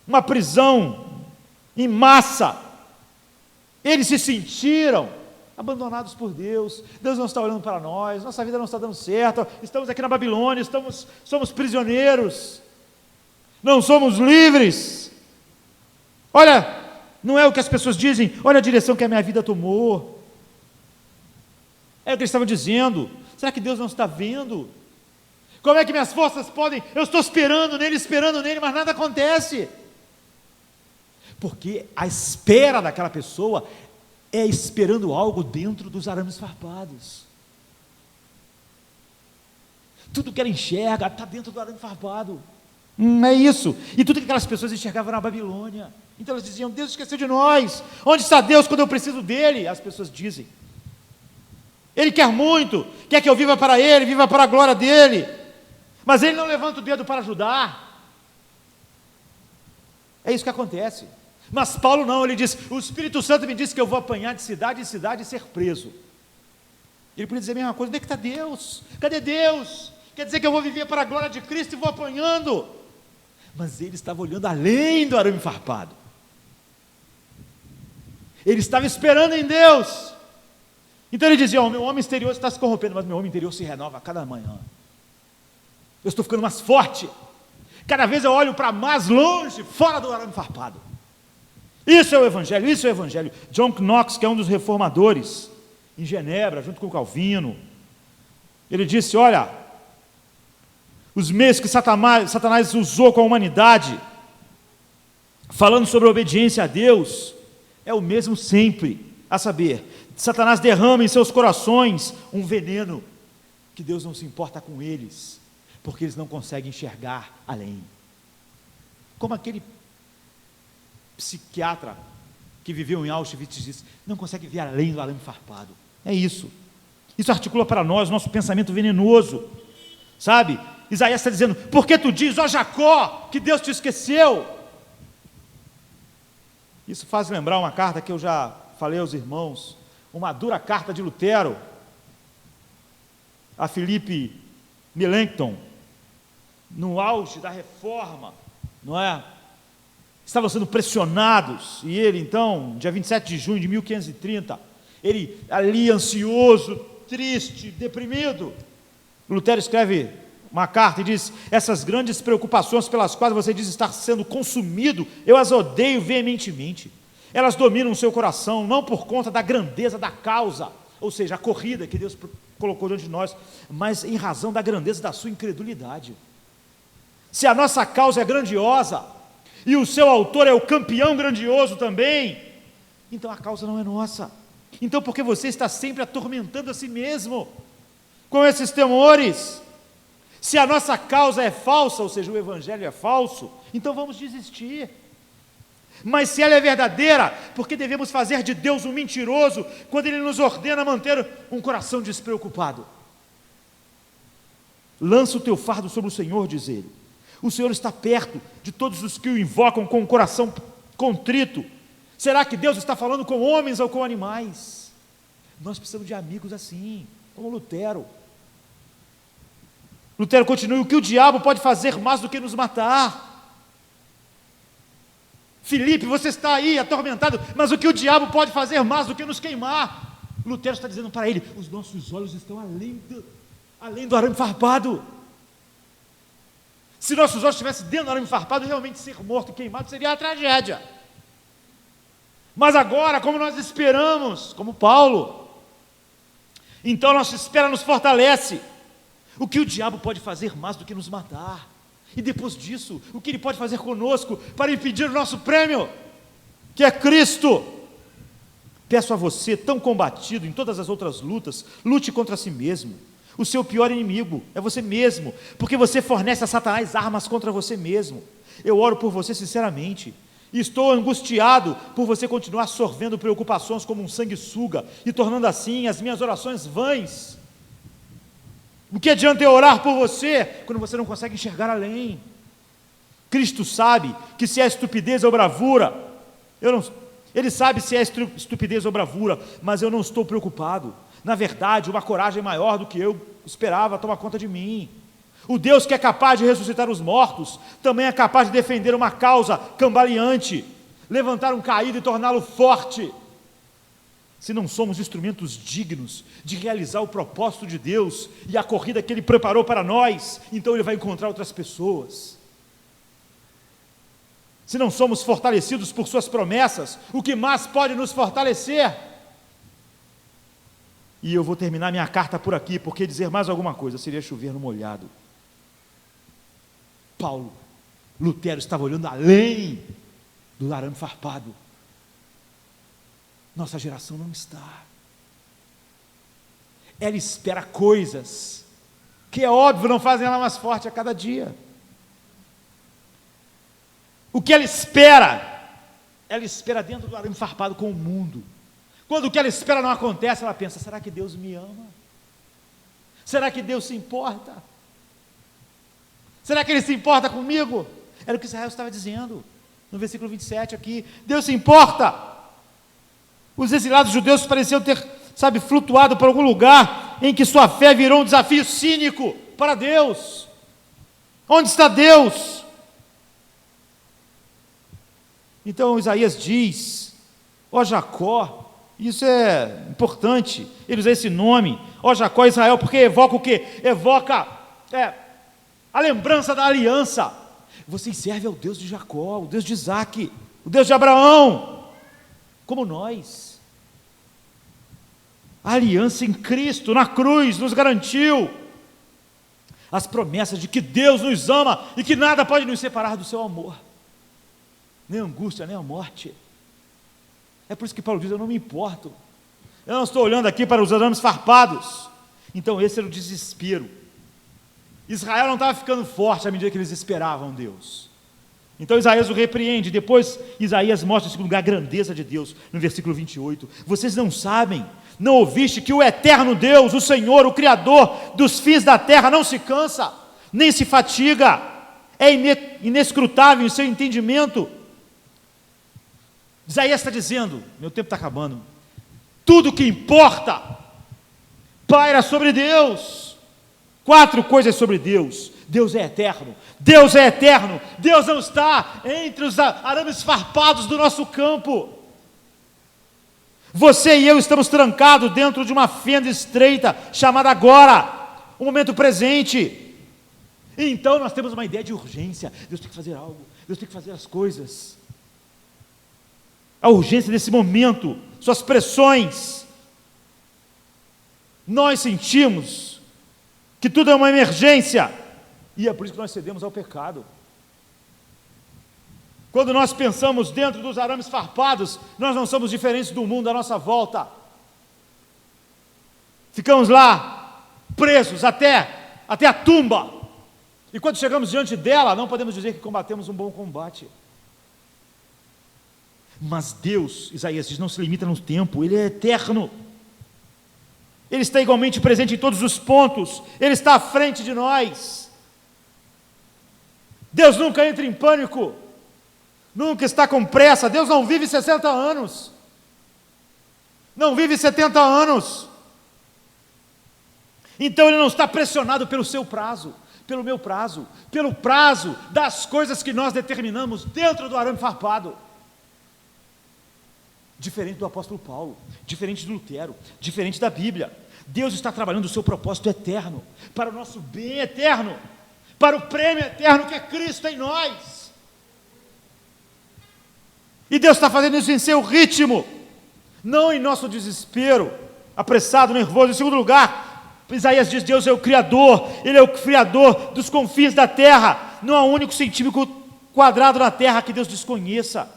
uma prisão em massa. Eles se sentiram abandonados por Deus. Deus não está olhando para nós, nossa vida não está dando certo, estamos aqui na Babilônia, somos prisioneiros, não somos livres. Olha, não é o que as pessoas dizem, olha a direção que a minha vida tomou. É o que eles estavam dizendo. Será que Deus não está vendo? Como é que minhas forças podem, eu estou esperando nele, mas nada acontece. Porque a espera daquela pessoa é esperando algo dentro dos arames farpados. Tudo que ela enxerga está dentro do arame farpado. É isso. E tudo que aquelas pessoas enxergavam na Babilônia. Então elas diziam, Deus esqueceu de nós. Onde está Deus quando eu preciso dele? As pessoas dizem. Ele quer muito, quer que eu viva para ele, viva para a glória dele. Mas ele não levanta o dedo para ajudar. É isso que acontece. Mas Paulo não, ele diz, o Espírito Santo me disse que eu vou apanhar de cidade em cidade e ser preso. Ele podia dizer a mesma coisa, onde é que está Deus? Cadê Deus? Quer dizer que eu vou viver para a glória de Cristo e vou apanhando. Mas ele estava olhando além do arame farpado. Ele estava esperando em Deus. Então ele dizia, o meu homem exterior está se corrompendo, mas meu homem interior se renova a cada manhã. Eu estou ficando mais forte. Cada vez eu olho para mais longe, fora do arame farpado. Isso é o Evangelho, isso é o Evangelho. John Knox, que é um dos reformadores, em Genebra, junto com Calvino, ele disse, olha, os meios que Satanás usou com a humanidade, falando sobre a obediência a Deus, é o mesmo sempre, a saber, Satanás derrama em seus corações um veneno, que Deus não se importa com eles, porque eles não conseguem enxergar além. Como aquele psiquiatra que viveu em Auschwitz disse, não consegue ver além do arame farpado. É isso. Isso articula para nós nosso pensamento venenoso, sabe? Isaías está dizendo, por que tu diz, ó Jacó, que Deus te esqueceu? Isso faz lembrar uma carta que eu já falei aos irmãos, uma dura carta de Lutero a Filipe Melanchthon, no auge da reforma, não é? Estavam sendo pressionados, e ele então, dia 27 de junho de 1530, ele ali ansioso, triste, deprimido, Lutero escreve uma carta e diz, essas grandes preocupações pelas quais você diz estar sendo consumido, eu as odeio veementemente, elas dominam o seu coração, não por conta da grandeza da causa, ou seja, a corrida que Deus colocou diante de nós, mas em razão da grandeza da sua incredulidade. Se a nossa causa é grandiosa, e o seu autor é o campeão grandioso também, então a causa não é nossa. Então por que você está sempre atormentando a si mesmo, com esses temores? Se a nossa causa é falsa, ou seja, o Evangelho é falso, então vamos desistir. Mas se ela é verdadeira, por que devemos fazer de Deus um mentiroso, quando Ele nos ordena manter um coração despreocupado? Lança o teu fardo sobre o Senhor, diz Ele. O Senhor está perto de todos os que o invocam com o coração contrito. Será que Deus está falando com homens ou com animais? Nós precisamos de amigos assim, como Lutero. Lutero continua, o que o diabo pode fazer mais do que nos matar? Filipe, você está aí atormentado, mas o que o diabo pode fazer mais do que nos queimar? Lutero está dizendo para ele, os nossos olhos estão além do arame farpado. Se nossos olhos estivessem dentro do arame farpado, realmente ser morto e queimado seria uma tragédia. Mas agora, como nós esperamos, como Paulo, então nossa espera nos fortalece. O que o diabo pode fazer mais do que nos matar? E depois disso, o que ele pode fazer conosco para impedir o nosso prêmio, que é Cristo? Peço a você, tão combatido em todas as outras lutas, lute contra si mesmo. O seu pior inimigo é você mesmo, porque você fornece a Satanás armas contra você mesmo. Eu oro por você sinceramente, e estou angustiado por você continuar sorvendo preocupações como um sanguessuga, e tornando assim as minhas orações vãs. O que adianta eu orar por você, quando você não consegue enxergar além? Cristo sabe que se é estupidez ou bravura, Ele sabe se é estupidez ou bravura, mas eu não estou preocupado. Na verdade, uma coragem maior do que eu esperava toma conta de mim. O Deus que é capaz de ressuscitar os mortos, também é capaz de defender uma causa cambaleante, levantar um caído e torná-lo forte. Se não somos instrumentos dignos de realizar o propósito de Deus e a corrida que Ele preparou para nós, então Ele vai encontrar outras pessoas. Se não somos fortalecidos por Suas promessas, o que mais pode nos fortalecer? E eu vou terminar minha carta por aqui, porque dizer mais alguma coisa seria chover no molhado. Lutero estava olhando além do arame farpado. Nossa geração não está. Ela espera coisas que, é óbvio, não fazem ela mais forte a cada dia. O que ela espera dentro do arame farpado com o mundo. Quando o que ela espera não acontece, ela pensa: será que Deus me ama? Será que Deus se importa? Será que Ele se importa comigo? Era o que Israel estava dizendo, no versículo 27 aqui. Deus se importa. Os exilados judeus pareciam ter, flutuado por algum lugar em que sua fé virou um desafio cínico para Deus. Onde está Deus? Então Isaías diz: ó Jacó, isso é importante, ele usa esse nome, ó Jacó, Israel, porque evoca o quê? Evoca a lembrança da aliança. Vocês servem ao Deus de Jacó, o Deus de Isaac, o Deus de Abraão, como nós. A aliança em Cristo, na cruz, nos garantiu as promessas de que Deus nos ama e que nada pode nos separar do seu amor, nem a angústia, nem a morte. É por isso que Paulo diz: eu não me importo, eu não estou olhando aqui para os arames farpados. Então esse era o desespero. Israel não estava ficando forte à medida que eles esperavam Deus. Então Isaías o repreende. Depois Isaías mostra em segundo lugar a grandeza de Deus, no versículo 28. Vocês não sabem, não ouviste que o eterno Deus, o Senhor, o Criador dos fins da terra, não se cansa, nem se fatiga, é inescrutável em seu entendimento. Isaías está dizendo, meu tempo está acabando, tudo que importa paira sobre Deus. 4 coisas sobre Deus. Deus é eterno, Deus é eterno, Deus não está entre os arames farpados do nosso campo. Você e eu estamos trancados dentro de uma fenda estreita, chamada agora, o momento presente. Então nós temos uma ideia de urgência. Deus tem que fazer algo, Deus tem que fazer as coisas. A urgência desse momento, suas pressões. Nós sentimos que tudo é uma emergência, e é por isso que nós cedemos ao pecado. Quando nós pensamos dentro dos arames farpados, nós não somos diferentes do mundo à nossa volta. Ficamos lá, presos até a tumba, e quando chegamos diante dela, não podemos dizer que combatemos um bom combate. Mas Deus, Isaías diz, não se limita no tempo, Ele é eterno. Ele está igualmente presente em todos os pontos, Ele está à frente de nós. Deus nunca entra em pânico, nunca está com pressa. Deus não vive 60 anos, não vive 70 anos, então Ele não está pressionado pelo seu prazo, pelo meu prazo, pelo prazo das coisas que nós determinamos dentro do arame farpado. diferente do apóstolo Paulo, diferente do Lutero, diferente da Bíblia. Deus está trabalhando o seu propósito eterno, para o nosso bem eterno, para o prêmio eterno que é Cristo em nós. E Deus está fazendo isso em seu ritmo, não em nosso desespero, apressado, nervoso. Em segundo lugar, Isaías diz: Deus é o Criador, Ele é o Criador dos confins da terra. Não há um único centímetro quadrado na terra que Deus desconheça.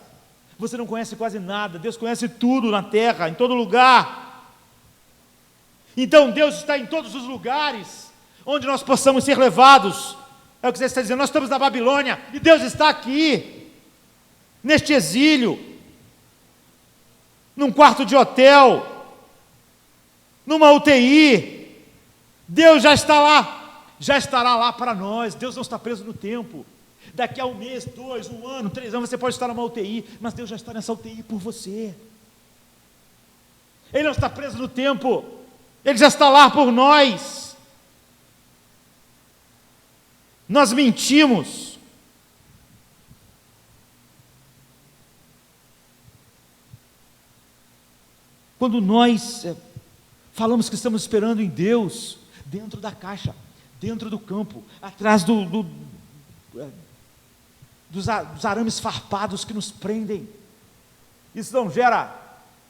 Você não conhece quase nada, Deus conhece tudo na terra, em todo lugar. Então Deus está em todos os lugares onde nós possamos ser levados. É o que você está dizendo, nós estamos na Babilônia e Deus está aqui, neste exílio, num quarto de hotel, numa UTI. Deus já está lá, já estará lá para nós. Deus não está preso no tempo. Daqui a um mês, 2, 1 ano, 3 anos, você pode estar numa UTI, mas Deus já está nessa UTI por você. Ele não está preso no tempo, Ele já está lá por nós. Nós mentimos. Quando nós falamos que estamos esperando em Deus, dentro da caixa, dentro do campo, atrás dos arames farpados que nos prendem, isso não gera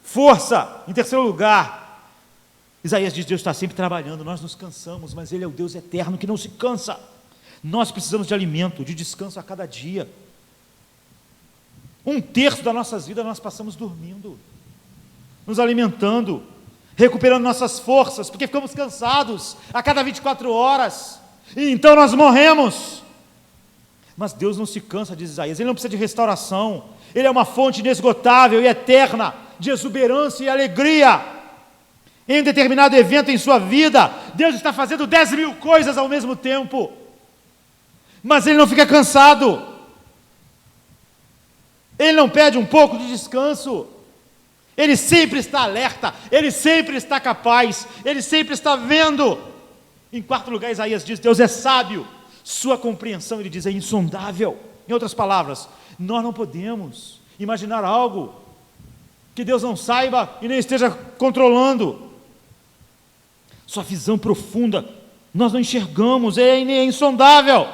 força. Em terceiro lugar, Isaías diz: Deus está sempre trabalhando, nós nos cansamos, mas Ele é o Deus eterno que não se cansa. Nós precisamos de alimento, de descanso a cada dia. 1/3 das nossas vidas nós passamos dormindo, nos alimentando, recuperando nossas forças, porque ficamos cansados a cada 24 horas, e então nós morremos. Mas Deus não se cansa, diz Isaías, Ele não precisa de restauração, Ele é uma fonte inesgotável e eterna, de exuberância e alegria. Em um determinado evento em sua vida, Deus está fazendo 10.000 coisas ao mesmo tempo, mas Ele não fica cansado, Ele não pede um pouco de descanso, Ele sempre está alerta, Ele sempre está capaz, Ele sempre está vendo. Em quarto lugar, Isaías diz: Deus é sábio, sua compreensão, ele diz, é insondável. Em outras palavras, nós não podemos imaginar algo que Deus não saiba e nem esteja controlando. Sua visão profunda, nós não enxergamos, é insondável.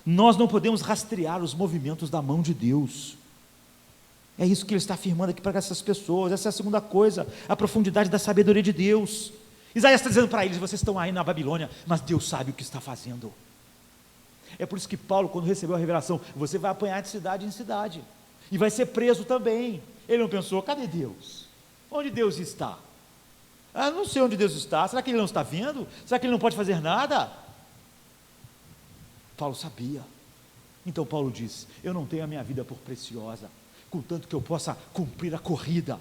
Nós não podemos rastrear os movimentos da mão de Deus. É isso que Ele está afirmando aqui para essas pessoas. Essa é a segunda coisa, a profundidade da sabedoria de Deus. Isaías está dizendo para eles: vocês estão aí na Babilônia, mas Deus sabe o que está fazendo. É por isso que Paulo, quando recebeu a revelação, você vai apanhar de cidade em cidade, e vai ser preso também. Ele não pensou: cadê Deus? Onde Deus está? Não sei onde Deus está. Será que Ele não está vendo? Será que Ele não pode fazer nada? Paulo sabia. Então Paulo diz: eu não tenho a minha vida por preciosa, contanto que eu possa cumprir a corrida.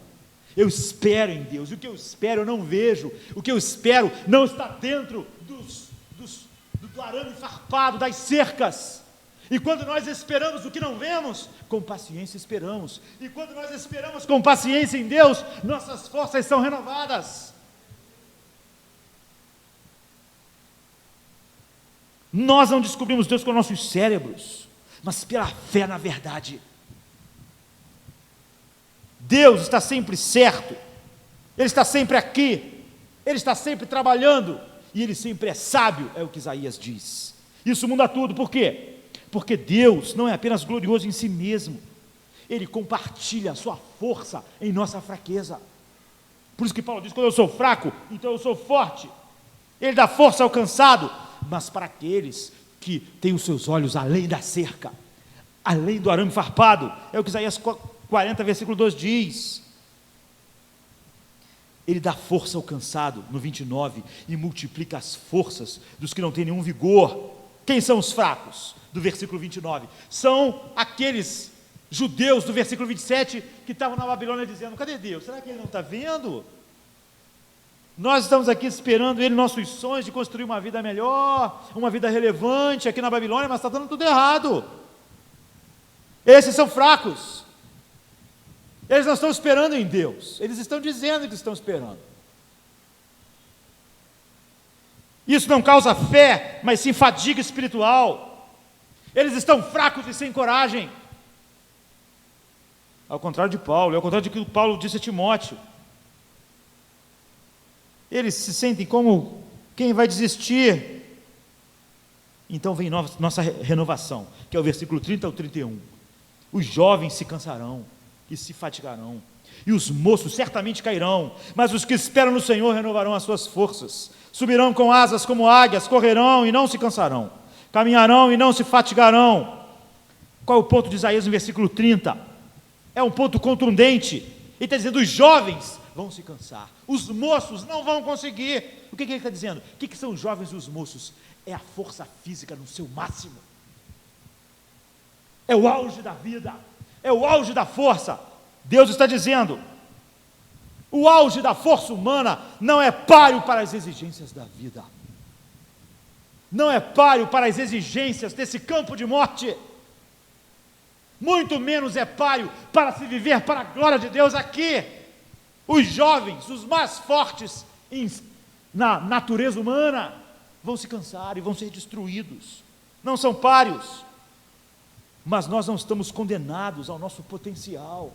Eu espero em Deus, o que eu espero eu não vejo, o que eu espero não está dentro do arame farpado, das cercas. E quando nós esperamos o que não vemos, com paciência esperamos. E quando nós esperamos com paciência em Deus, nossas forças são renovadas. Nós não descobrimos Deus com nossos cérebros, mas pela fé na verdade. Deus está sempre certo, Ele está sempre aqui, Ele está sempre trabalhando, e Ele sempre é sábio, é o que Isaías diz. Isso muda tudo, por quê? Porque Deus não é apenas glorioso em si mesmo, Ele compartilha a sua força em nossa fraqueza. Por isso que Paulo diz: quando eu sou fraco, então eu sou forte. Ele dá força ao cansado, mas para aqueles que têm os seus olhos além da cerca, além do arame farpado, é o que Isaías 40, versículo 2 diz. Ele dá força ao cansado, no 29, e multiplica as forças dos que não têm nenhum vigor. Quem são os fracos? Do versículo 29, são aqueles judeus do versículo 27, que estavam na Babilônia dizendo: cadê Deus? Será que Ele não está vendo? Nós estamos aqui esperando Ele, nossos sonhos de construir uma vida melhor, uma vida relevante aqui na Babilônia, mas está dando tudo errado. Esses são fracos. Eles não estão esperando em Deus, eles estão dizendo que estão esperando. Isso não causa fé, mas sim fadiga espiritual. Eles estão fracos e sem coragem. Ao contrário de Paulo, ao contrário de que Paulo disse a Timóteo. Eles se sentem como quem vai desistir. Então vem nossa renovação, que é o versículo 30 ao 31. Os jovens se cansarão e se fatigarão, e os moços certamente cairão, mas os que esperam no Senhor renovarão as suas forças, subirão com asas como águias, correrão e não se cansarão, caminharão e não se fatigarão. Qual é o ponto de Isaías no versículo 30? É um ponto contundente. Ele está dizendo: os jovens vão se cansar, os moços não vão conseguir. O que ele está dizendo? O que são os jovens e os moços? É a força física no seu máximo, é o auge da vida, é o auge da força. Deus está dizendo: o auge da força humana não é páreo para as exigências da vida, não é páreo para as exigências desse campo de morte, muito menos é páreo para se viver para a glória de Deus aqui. Os jovens, os mais fortes na natureza humana, vão se cansar e vão ser destruídos, não são páreos. Mas nós não estamos condenados ao nosso potencial,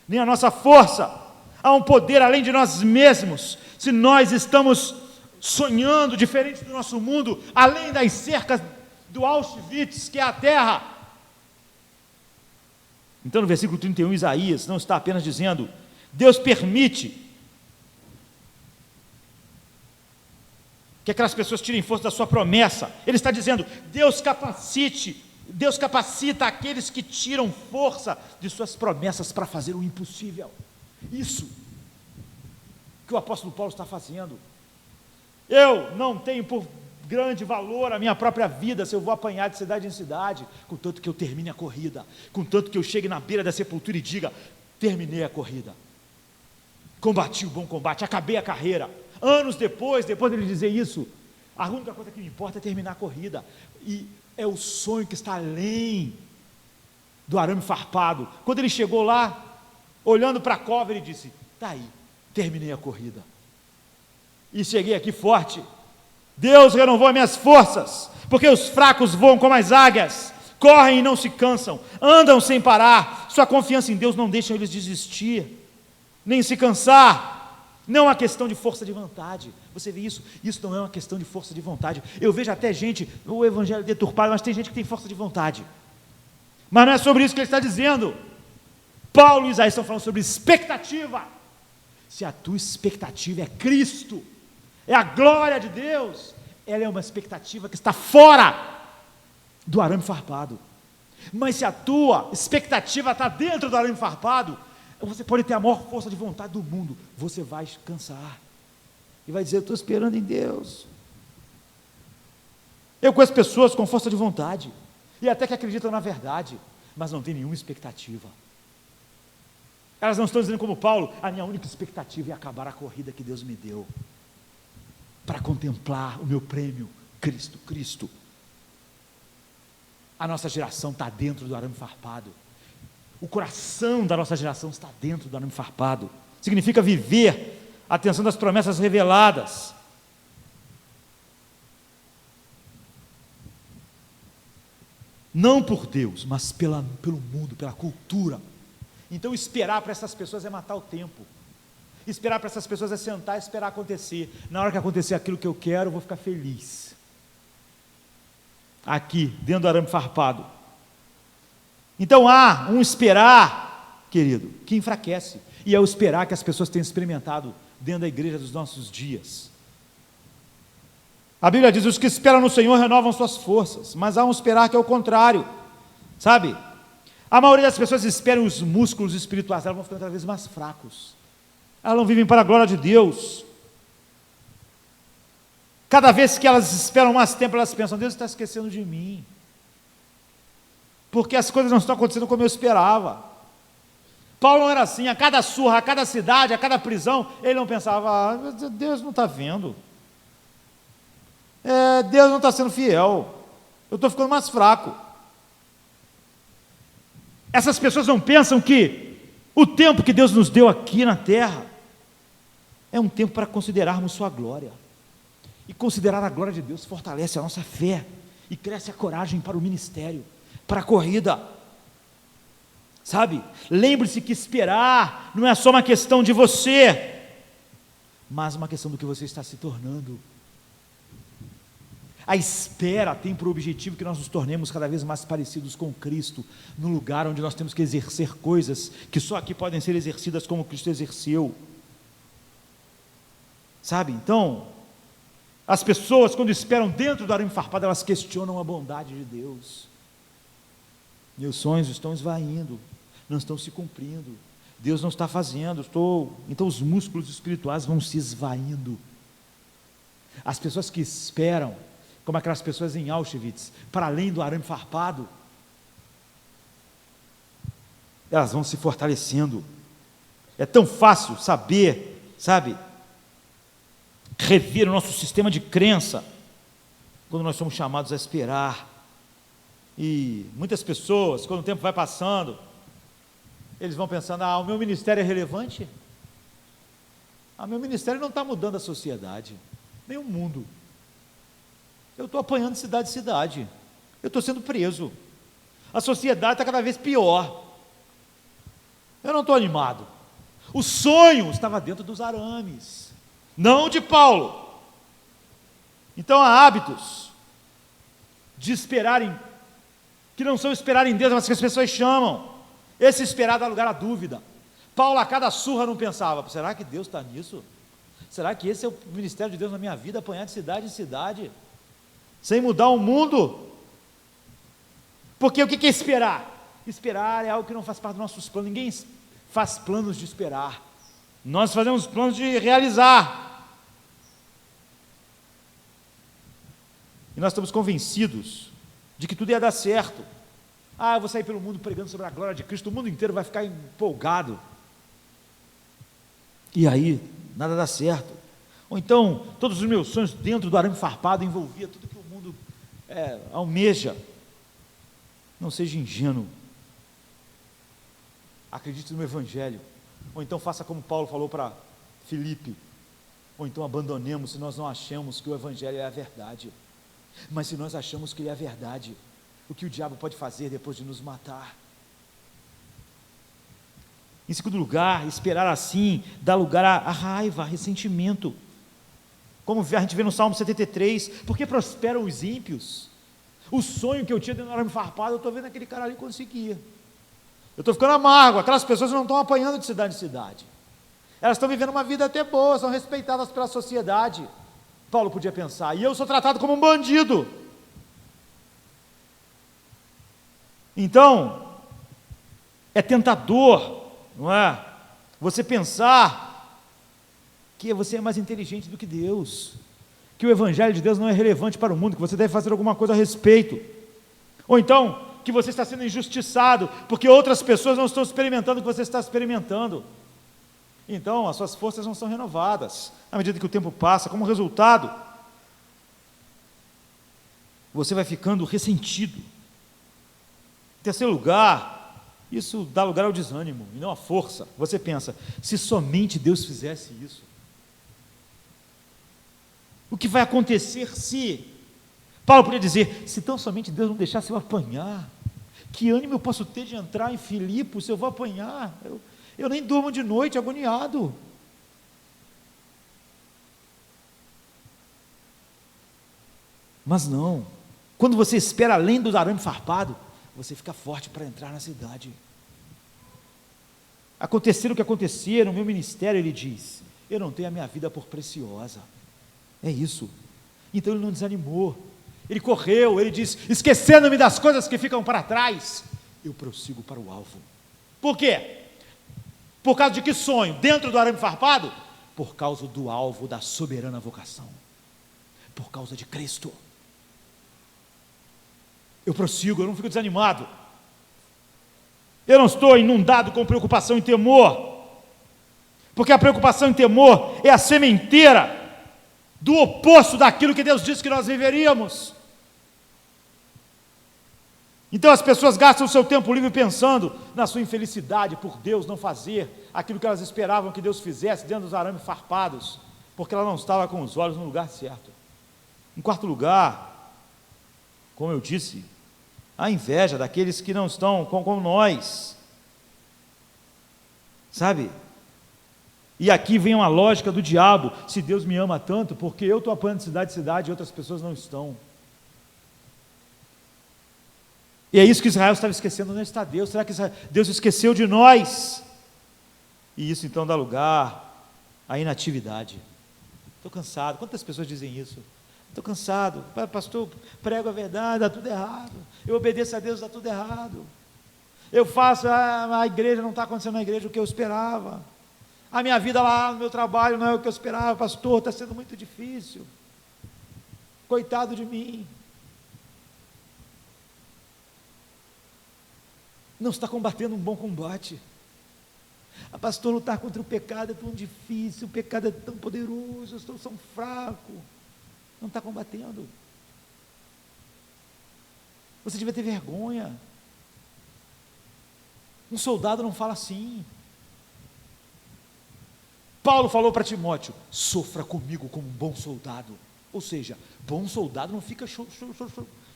nem à nossa força. Há um poder além de nós mesmos. Se nós estamos sonhando diferente do nosso mundo, além das cercas do Auschwitz, que é a terra. Então no versículo 31, Isaías não está apenas dizendo: Deus permite que aquelas pessoas tirem força da sua promessa. Ele está dizendo: Deus capacita aqueles que tiram força de suas promessas para fazer o impossível. Isso que o apóstolo Paulo está fazendo. Eu não tenho por grande valor a minha própria vida, se eu vou apanhar de cidade em cidade, contanto que eu termine a corrida, contanto que eu chegue na beira da sepultura e diga: terminei a corrida, combati o bom combate, acabei a carreira. Anos depois dele dizer isso, a única coisa que me importa é terminar a corrida. E é o sonho que está além do arame farpado. Quando ele chegou lá, olhando para a cova, ele disse: está aí, terminei a corrida e cheguei aqui forte. Deus renovou as minhas forças, porque os fracos voam como as águias, correm e não se cansam, andam sem parar. Sua confiança em Deus não deixa eles desistir, nem se cansar. Não é uma questão de força de vontade. Você vê isso? Isso não é uma questão de força de vontade. Eu vejo até gente, o evangelho deturpado, mas tem gente que tem força de vontade. Mas não é sobre isso que ele está dizendo. Paulo e Isaías estão falando sobre expectativa. Se a tua expectativa é Cristo, é a glória de Deus, ela é uma expectativa que está fora do arame farpado. Mas se a tua expectativa está dentro do arame farpado, você pode ter a maior força de vontade do mundo, você vai cansar e vai dizer: eu estou esperando em Deus. Eu conheço pessoas com força de vontade e até que acreditam na verdade, mas não tem nenhuma expectativa. Elas não estão dizendo como Paulo: a minha única expectativa é acabar a corrida que Deus me deu, para contemplar o meu prêmio, Cristo, Cristo. A nossa geração está dentro do arame farpado. O coração da nossa geração está dentro do arame farpado. Significa viver a atenção das promessas reveladas. Não por Deus, mas pelo mundo, pela cultura. Então esperar para essas pessoas é matar o tempo. Esperar para essas pessoas é sentar e esperar acontecer. Na hora que acontecer aquilo que eu quero, eu vou ficar feliz. Aqui, dentro do arame farpado. Então há um esperar, querido, que enfraquece. E é o esperar que as pessoas têm experimentado dentro da igreja dos nossos dias. A Bíblia diz: os que esperam no Senhor renovam suas forças. Mas há um esperar que é o contrário. Sabe? A maioria das pessoas esperam os músculos espirituais, elas vão ficando cada vez mais fracos. Elas não vivem para a glória de Deus. Cada vez que elas esperam mais tempo, elas pensam: Deus está esquecendo de mim, porque as coisas não estão acontecendo como eu esperava. Paulo não era assim. A cada surra, a cada cidade, a cada prisão, ele não pensava: Deus não está vendo, Deus não está sendo fiel, eu estou ficando mais fraco. Essas pessoas não pensam que o tempo que Deus nos deu aqui na terra é um tempo para considerarmos sua glória. E considerar a glória de Deus fortalece a nossa fé e cresce a coragem para o ministério, para a corrida. Sabe? Lembre-se que esperar não é só uma questão de você, mas uma questão do que você está se tornando. A espera tem por objetivo que nós nos tornemos cada vez mais parecidos com Cristo, no lugar onde nós temos que exercer coisas que só aqui podem ser exercidas como Cristo exerceu. Sabe? Então, as pessoas, quando esperam dentro do arame farpado, elas questionam a bondade de Deus. Meus sonhos estão esvaindo, não estão se cumprindo, Deus não está fazendo, então os músculos espirituais vão se esvaindo. As pessoas que esperam, como aquelas pessoas em Auschwitz, para além do arame farpado, elas vão se fortalecendo. É tão fácil saber, sabe, rever o nosso sistema de crença, quando nós somos chamados a esperar. E muitas pessoas, quando o tempo vai passando, eles vão pensando, o meu ministério é relevante? Meu ministério não está mudando a sociedade, nem o mundo. Eu estou apanhando cidade em cidade, eu estou sendo preso, a sociedade está cada vez pior, eu não estou animado. O sonho estava dentro dos arames, não de Paulo. Então há hábitos de esperarem, que não são esperar em Deus, mas que as pessoas chamam. Esse esperar dá lugar à dúvida. Paulo, a cada surra, não pensava, será que Deus está nisso? Será que esse é o ministério de Deus na minha vida, apanhar de cidade em cidade, sem mudar o mundo? Porque o que é esperar? Esperar é algo que não faz parte dos nossos planos. Ninguém faz planos de esperar, nós fazemos planos de realizar. E nós estamos convencidos de que tudo ia dar certo. Eu vou sair pelo mundo pregando sobre a glória de Cristo, o mundo inteiro vai ficar empolgado. E aí, nada dá certo. Ou então, todos os meus sonhos dentro do arame farpado envolvia tudo que o mundo almeja. Não seja ingênuo. Acredite no Evangelho. Ou então faça como Paulo falou para Filipe. Ou então abandonemos se nós não achamos que o Evangelho é a verdade. Mas se nós achamos que ele é a verdade, o que o diabo pode fazer depois de nos matar? Em segundo lugar, esperar assim dá lugar à raiva, a ressentimento. Como a gente vê no Salmo 73, porque prosperam os ímpios? O sonho que eu tinha dentro do arame farpado, eu estou vendo aquele cara ali conseguir. Eu estou ficando amargo, aquelas pessoas não estão apanhando de cidade em cidade. Elas estão vivendo uma vida até boa, são respeitadas pela sociedade. Paulo podia pensar, e eu sou tratado como um bandido. Então, é tentador, não é? Você pensar que você é mais inteligente do que Deus, que o Evangelho de Deus não é relevante para o mundo, que você deve fazer alguma coisa a respeito, ou então, que você está sendo injustiçado, porque outras pessoas não estão experimentando o que você está experimentando. Então, as suas forças não são renovadas, à medida que o tempo passa. Como resultado, você vai ficando ressentido. Em terceiro lugar, isso dá lugar ao desânimo, e não à força. Você pensa, se somente Deus fizesse isso, o que vai acontecer se... Paulo podia dizer, se tão somente Deus não deixasse eu apanhar, que ânimo eu posso ter de entrar em Filipos se eu vou apanhar? Eu nem durmo de noite agoniado. Mas não, quando você espera além do arame farpado, você fica forte para entrar na cidade. Acontecer o que acontecer no meu ministério, ele diz, eu não tenho a minha vida por preciosa. É isso. Então ele não desanimou, ele correu, ele diz, esquecendo-me das coisas que ficam para trás, eu prossigo para o alvo. Por quê? Por causa de que sonho? Dentro do arame farpado? Por causa do alvo da soberana vocação, por causa de Cristo. Eu prossigo, eu não fico desanimado, eu não estou inundado com preocupação e temor, porque a preocupação e temor é a sementeira do oposto daquilo que Deus disse que nós viveríamos. Então as pessoas gastam o seu tempo livre pensando na sua infelicidade por Deus não fazer aquilo que elas esperavam que Deus fizesse dentro dos arames farpados, porque ela não estava com os olhos no lugar certo. Em quarto lugar, como eu disse, a inveja daqueles que não estão como nós. Sabe? E aqui vem uma lógica do diabo: se Deus me ama tanto, porque eu estou apanhando de cidade em cidade e outras pessoas não estão. E é isso que Israel estava esquecendo. Onde está Deus? Será que Deus esqueceu de nós? E isso então dá lugar à inatividade. Estou cansado. Quantas pessoas dizem isso? Estou cansado. Pastor, prego a verdade, dá tudo errado. Eu obedeço a Deus, dá tudo errado. Eu faço, a igreja não está acontecendo na igreja o que eu esperava. A minha vida lá no meu trabalho não é o que eu esperava. Pastor, está sendo muito difícil. Coitado de mim. Não está combatendo um bom combate. Pastor, lutar contra o pecado é tão difícil, o pecado é tão poderoso, eu estou tão fraco. Não está combatendo. Você devia ter vergonha. Um soldado não fala assim. Paulo falou para Timóteo: sofra comigo como um bom soldado. Ou seja, bom soldado não fica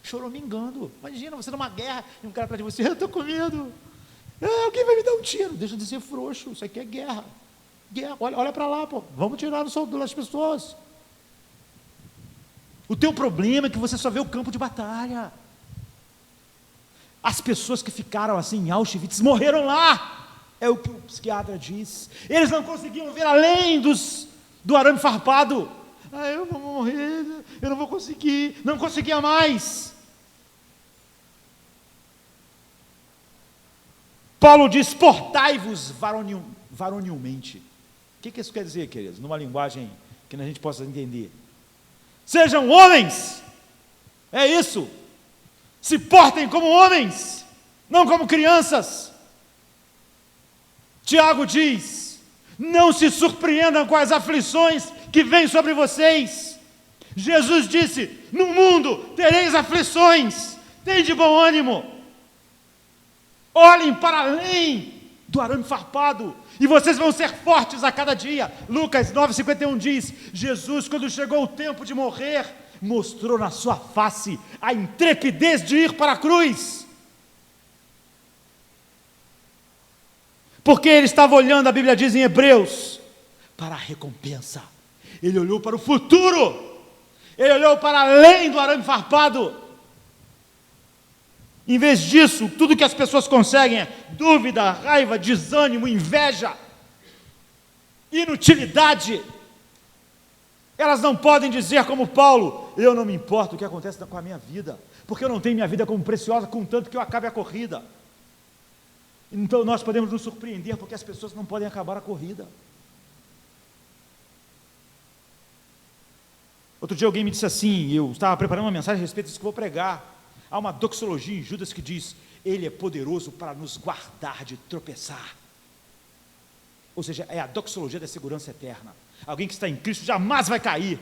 choramingando. Imagina você numa guerra e um cara atrás de você: eu estou com medo, alguém vai me dar um tiro. Deixa de ser frouxo, isso aqui é guerra. Olha para lá, pô. Vamos tirar no soldado das pessoas. O teu problema é que você só vê o campo de batalha. As pessoas que ficaram assim em Auschwitz morreram lá, é o que o psiquiatra diz. Eles não conseguiam ver além do arame farpado. Eu vou morrer, eu não vou conseguir, não conseguia mais. Paulo diz: portai-vos varonilmente. O que isso quer dizer, queridos? Numa linguagem que a gente possa entender. Sejam homens, é isso. Se portem como homens, não como crianças. Tiago diz: não se surpreendam com as aflições que vêm sobre vocês. Jesus disse: no mundo tereis aflições, tende bom ânimo. Olhem para além do arame farpado, e vocês vão ser fortes a cada dia. Lucas 9,51 diz: Jesus, quando chegou o tempo de morrer, mostrou na sua face a intrepidez de ir para a cruz, porque ele estava olhando, a Bíblia diz em Hebreus, para a recompensa. Ele olhou para o futuro, ele olhou para além do arame farpado. Em vez disso, tudo que as pessoas conseguem é dúvida, raiva, desânimo, inveja, inutilidade. Elas não podem dizer como Paulo: eu não me importo o que acontece com a minha vida, porque eu não tenho minha vida como preciosa, contanto que eu acabe a corrida. Então nós podemos nos surpreender, porque as pessoas não podem acabar a corrida. Outro dia alguém me disse assim, eu estava preparando uma mensagem a respeito disso que vou pregar. Há uma doxologia em Judas que diz: ele é poderoso para nos guardar de tropeçar. Ou seja, é a doxologia da segurança eterna. Alguém que está em Cristo jamais vai cair.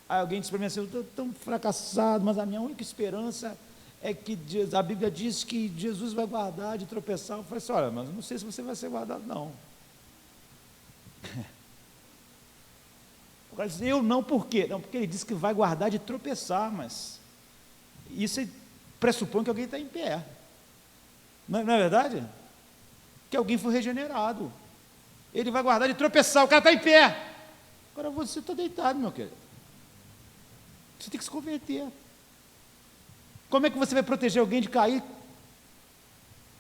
Aí alguém disse para mim assim: eu estou tão fracassado, mas a minha única esperança é que a Bíblia diz que Jesus vai guardar de tropeçar. Eu falei assim: olha, mas eu não sei se você vai ser guardado, não. Eu não, por quê? Não, porque ele diz que vai guardar de tropeçar, mas isso pressupõe que alguém está em pé. Não é verdade? Que alguém foi regenerado. Ele vai guardar de tropeçar, o cara está em pé. Agora você está deitado, meu querido. Você tem que se converter. Como é que você vai proteger alguém de cair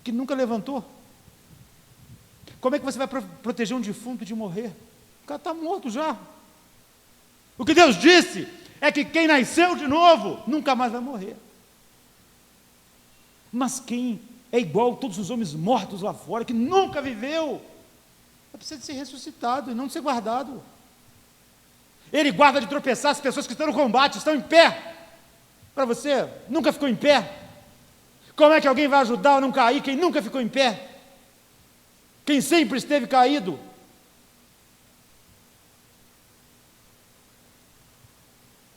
que nunca levantou? Como é que você vai proteger um defunto de morrer? O cara está morto já. O que Deus disse é que quem nasceu de novo nunca mais vai morrer. Mas quem é igual a todos os homens mortos lá fora, que nunca viveu, precisa de ser ressuscitado e não de ser guardado. Ele guarda de tropeçar as pessoas que estão no combate, estão em pé. Para você, nunca ficou em pé? Como é que alguém vai ajudar a não cair quem nunca ficou em pé? Quem sempre esteve caído?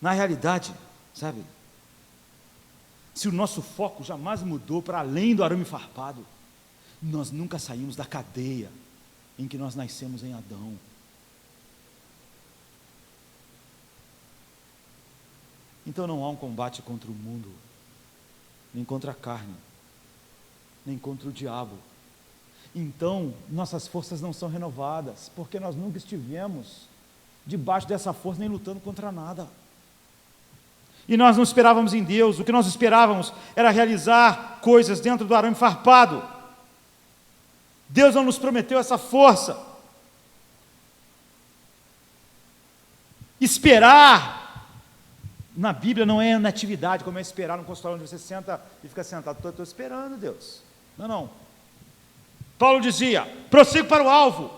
Na realidade, sabe, se o nosso foco jamais mudou para além do arame farpado, nós nunca saímos da cadeia em que nós nascemos em Adão. Então não há um combate contra o mundo, nem contra a carne, nem contra o diabo. então nossas forças não são renovadas, porque nós nunca estivemos debaixo dessa força, nem lutando contra nada. E nós não esperávamos em Deus, o que nós esperávamos era realizar coisas dentro do arame farpado. Deus não nos prometeu essa força. Esperar na Bíblia não é inatividade, como é esperar no consultório onde você senta e fica sentado. Estou esperando, Deus. Não. Paulo dizia: prossigo para o alvo.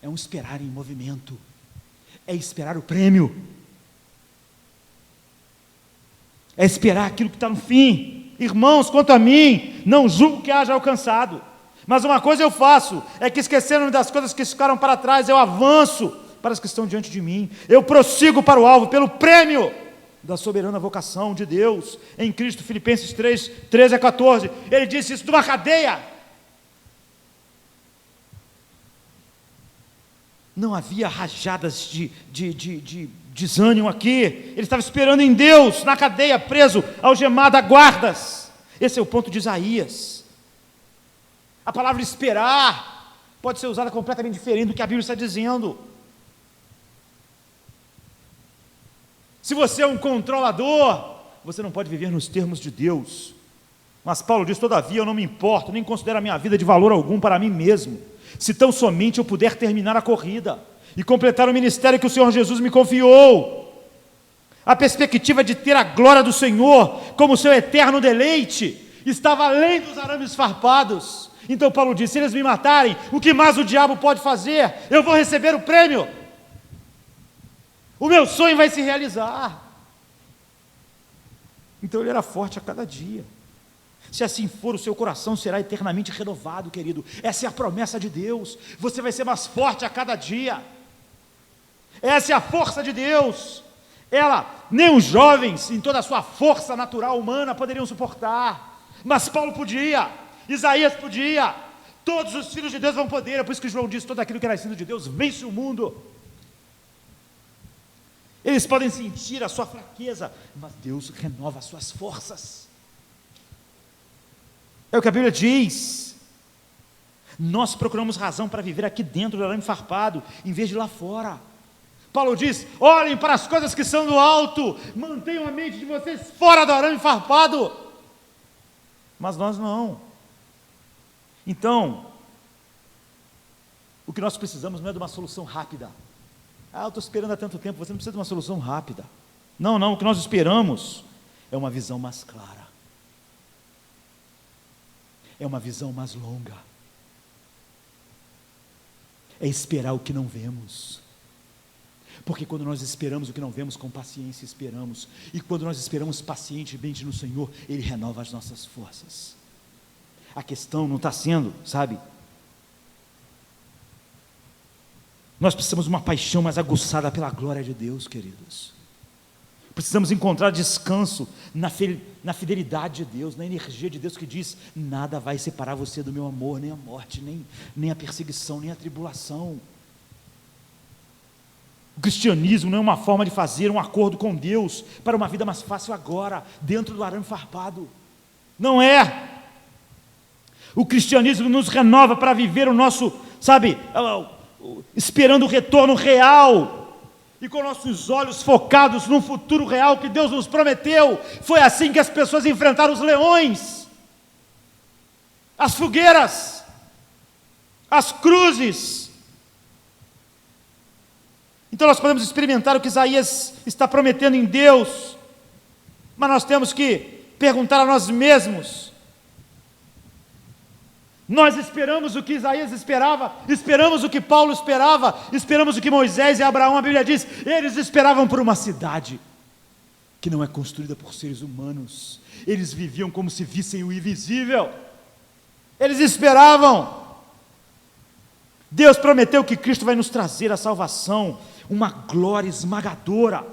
É um esperar em movimento, é esperar o prêmio, é esperar aquilo que está no fim. Irmãos, quanto a mim, não julgo que haja alcançado, mas uma coisa eu faço, é que esquecendo das coisas que ficaram para trás, eu avanço para as que estão diante de mim, eu prossigo para o alvo, pelo prêmio da soberana vocação de Deus, em Cristo. Filipenses 3, 13 a 14, ele disse isso de uma cadeia. Não havia rajadas de desânimo aqui, ele estava esperando em Deus, na cadeia, preso, algemado a guardas. Esse é o ponto de Isaías. A palavra esperar pode ser usada completamente diferente do que a Bíblia está dizendo. Se você é um controlador, você não pode viver nos termos de Deus. Mas Paulo diz: todavia eu não me importo, nem considero a minha vida de valor algum para mim mesmo, se tão somente eu puder terminar a corrida e completar o ministério que o Senhor Jesus me confiou. A perspectiva de ter a glória do Senhor como seu eterno deleite estava além dos arames farpados. Então Paulo diz: se eles me matarem, o que mais o diabo pode fazer? Eu vou receber o prêmio, o meu sonho vai se realizar. Então ele era forte a cada dia. Se assim for, o seu coração será eternamente renovado, querido. Essa é a promessa de Deus. Você vai ser mais forte a cada dia. Essa é a força de Deus. Ela, nem os jovens, em toda a sua força natural humana, poderiam suportar. Mas Paulo podia, Isaías podia, todos os filhos de Deus vão poder. É por isso que João diz: todo aquilo que é nascido de Deus vence o mundo. Eles podem sentir a sua fraqueza, mas Deus renova as suas forças. É o que a Bíblia diz. Nós procuramos razão para viver aqui dentro do arame farpado, em vez de lá fora. Paulo diz: olhem para as coisas que são do alto, mantenham a mente de vocês fora do arame farpado. Mas nós não. Então, o que nós precisamos não é de uma solução rápida. Eu estou esperando há tanto tempo. Você não precisa de uma solução rápida. Não, o que nós esperamos é uma visão mais clara, é uma visão mais longa, é esperar o que não vemos. Porque quando nós esperamos o que não vemos, com paciência esperamos, e quando nós esperamos pacientemente no Senhor, Ele renova as nossas forças. A questão não está sendo, nós precisamos de uma paixão mais aguçada pela glória de Deus, queridos. Precisamos encontrar descanso na fidelidade de Deus, na energia de Deus que diz: nada vai separar você do meu amor, nem a morte, nem a perseguição, nem a tribulação. O cristianismo não é uma forma de fazer um acordo com Deus para uma vida mais fácil agora, dentro do arame farpado. Não é. O cristianismo nos renova para viver o nosso, esperando o retorno real, e com nossos olhos focados no futuro real que Deus nos prometeu. Foi assim que as pessoas enfrentaram os leões, as fogueiras, as cruzes. Então nós podemos experimentar o que Isaías está prometendo em Deus, mas nós temos que perguntar a nós mesmos: nós esperamos o que Isaías esperava, esperamos o que Paulo esperava, esperamos o que Moisés e Abraão, a Bíblia diz, eles esperavam por uma cidade que não é construída por seres humanos. Eles viviam como se vissem o invisível. Eles esperavam. Deus prometeu que Cristo vai nos trazer a salvação, uma glória esmagadora,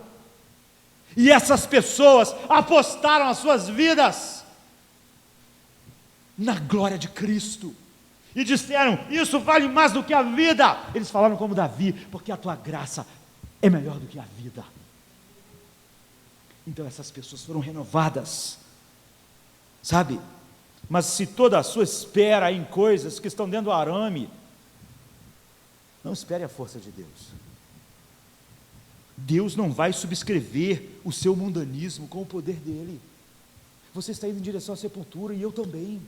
e essas pessoas apostaram as suas vidas na glória de Cristo, e disseram: isso vale mais do que a vida. Eles falaram como Davi: porque a tua graça é melhor do que a vida. Então essas pessoas foram renovadas, Mas se toda a sua espera é em coisas que estão dentro do arame, não espere a força de Deus. Deus não vai subscrever o seu mundanismo com o poder dele. Você está indo em direção à sepultura e eu também.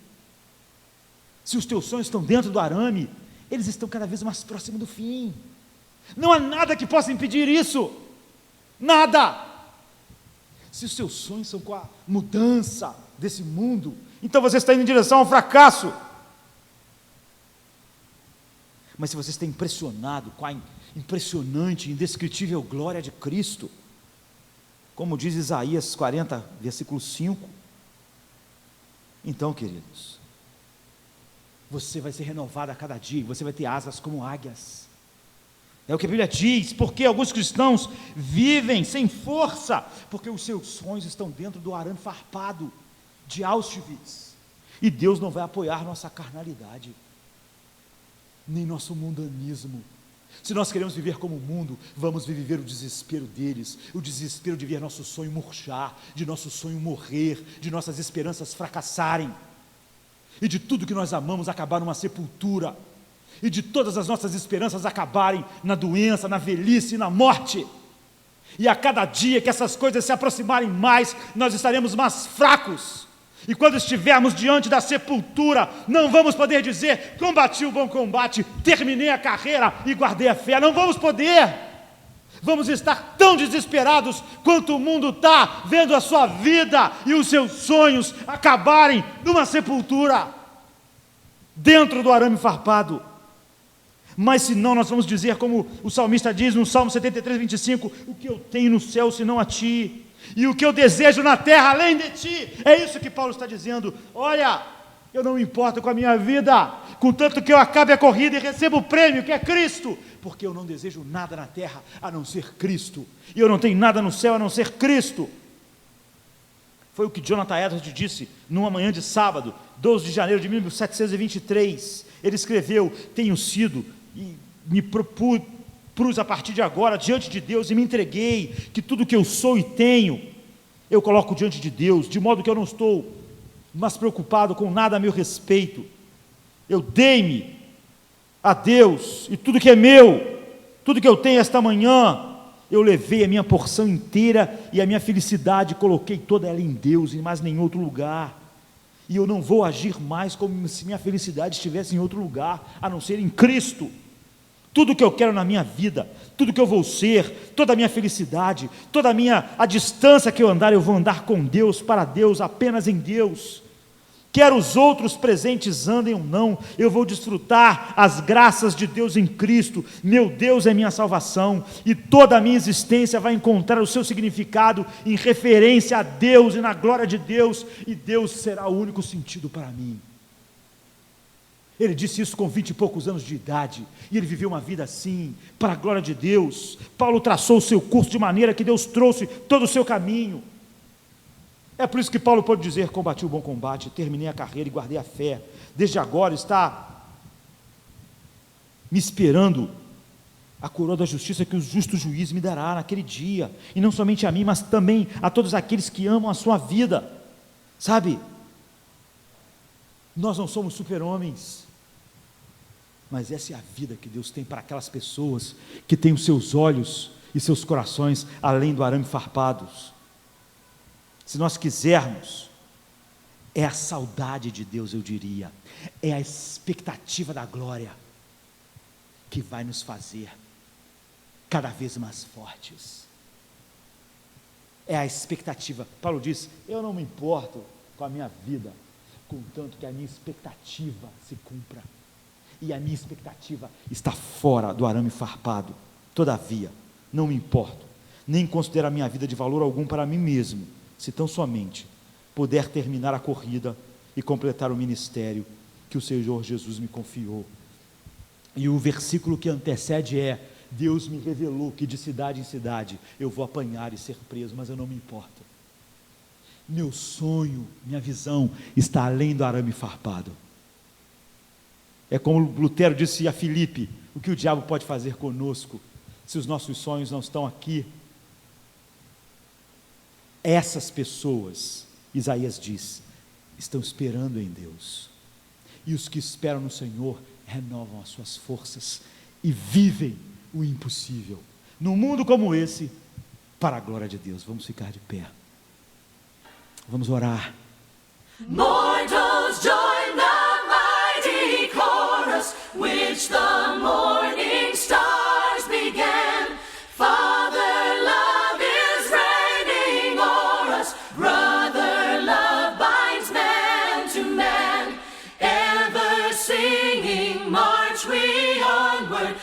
Se os teus sonhos estão dentro do arame, eles estão cada vez mais próximos do fim. Não há nada que possa impedir isso. Nada. Se os seus sonhos são com a mudança desse mundo, então você está indo em direção ao fracasso. Mas se você está impressionado com a impressionante, indescritível glória de Cristo, como diz Isaías 40, versículo 5, então, queridos, você vai ser renovado a cada dia, você vai ter asas como águias. É o que a Bíblia diz, porque alguns cristãos vivem sem força, porque os seus sonhos estão dentro do arame farpado de Auschwitz, e Deus não vai apoiar nossa carnalidade, nem nosso mundanismo. Se nós queremos viver como o mundo, vamos viver o desespero deles, o desespero de ver nosso sonho murchar, de nosso sonho morrer, de nossas esperanças fracassarem, e de tudo que nós amamos acabar numa sepultura, e de todas as nossas esperanças acabarem na doença, na velhice e na morte. E a cada dia que essas coisas se aproximarem mais, nós estaremos mais fracos. E quando estivermos diante da sepultura, não vamos poder dizer: combati o bom combate, terminei a carreira e guardei a fé. Não vamos poder. Vamos estar tão desesperados quanto o mundo está, vendo a sua vida e os seus sonhos acabarem numa sepultura, dentro do arame farpado. Mas se não, nós vamos dizer como o salmista diz no Salmo 73, 25: o que eu tenho no céu senão a ti, e o que eu desejo na terra além de ti. É isso que Paulo está dizendo. Olha, eu não me importo com a minha vida, contanto que eu acabe a corrida e receba o prêmio que é Cristo, porque eu não desejo nada na terra a não ser Cristo, e eu não tenho nada no céu a não ser Cristo. Foi o que Jonathan Edwards disse numa manhã de sábado, 12 de janeiro de 1723. Ele escreveu: tenho sido e me propus a partir de agora diante de Deus e me entreguei, que tudo que eu sou e tenho, eu coloco diante de Deus, de modo que eu não estou mais preocupado com nada a meu respeito. Eu dei-me a Deus, e tudo que é meu, tudo que eu tenho esta manhã, eu levei a minha porção inteira e a minha felicidade, coloquei toda ela em Deus e mais nem em outro lugar. E eu não vou agir mais como se minha felicidade estivesse em outro lugar, a não ser em Cristo. Tudo que eu quero na minha vida, tudo que eu vou ser, toda a minha felicidade, a distância que eu andar, eu vou andar com Deus, para Deus, apenas em Deus. Quer os outros presentes andem ou não, eu vou desfrutar as graças de Deus em Cristo. Meu Deus é minha salvação, e toda a minha existência vai encontrar o seu significado em referência a Deus e na glória de Deus, e Deus será o único sentido para mim. Ele disse isso com 20 e poucos anos de idade, e ele viveu uma vida assim, para a glória de Deus. Paulo traçou o seu curso de maneira que Deus trouxe todo o seu caminho. É por isso que Paulo pode dizer: combati o bom combate, terminei a carreira e guardei a fé. Desde agora está me esperando a coroa da justiça que o justo juiz me dará naquele dia, e não somente a mim, mas também a todos aqueles que amam a sua vida. Sabe, nós não somos super-homens, mas essa é a vida que Deus tem para aquelas pessoas que têm os seus olhos e seus corações além do arame farpados. Se nós quisermos, é a saudade de Deus, eu diria, é a expectativa da glória que vai nos fazer cada vez mais fortes. É a expectativa. Paulo diz: eu não me importo com a minha vida, contanto que a minha expectativa se cumpra. E a minha expectativa está fora do arame farpado. Todavia, não me importo, nem considero a minha vida de valor algum para mim mesmo, se tão somente puder terminar a corrida e completar o ministério que o Senhor Jesus me confiou. E o versículo que antecede é: Deus me revelou que de cidade em cidade eu vou apanhar e ser preso, mas eu não me importo. Meu sonho, minha visão está além do arame farpado. É como Lutero disse a Filipe: o que o diabo pode fazer conosco se os nossos sonhos não estão aqui? Essas pessoas, Isaías diz, estão esperando em Deus. E os que esperam no Senhor renovam as suas forças e vivem o impossível. Num mundo como esse, para a glória de Deus. Vamos ficar de pé. Vamos orar. Mortals join the mighty chorus, which the morning stars began. Father love is reigning o'er us, brother love binds man to man. Ever singing march we onward.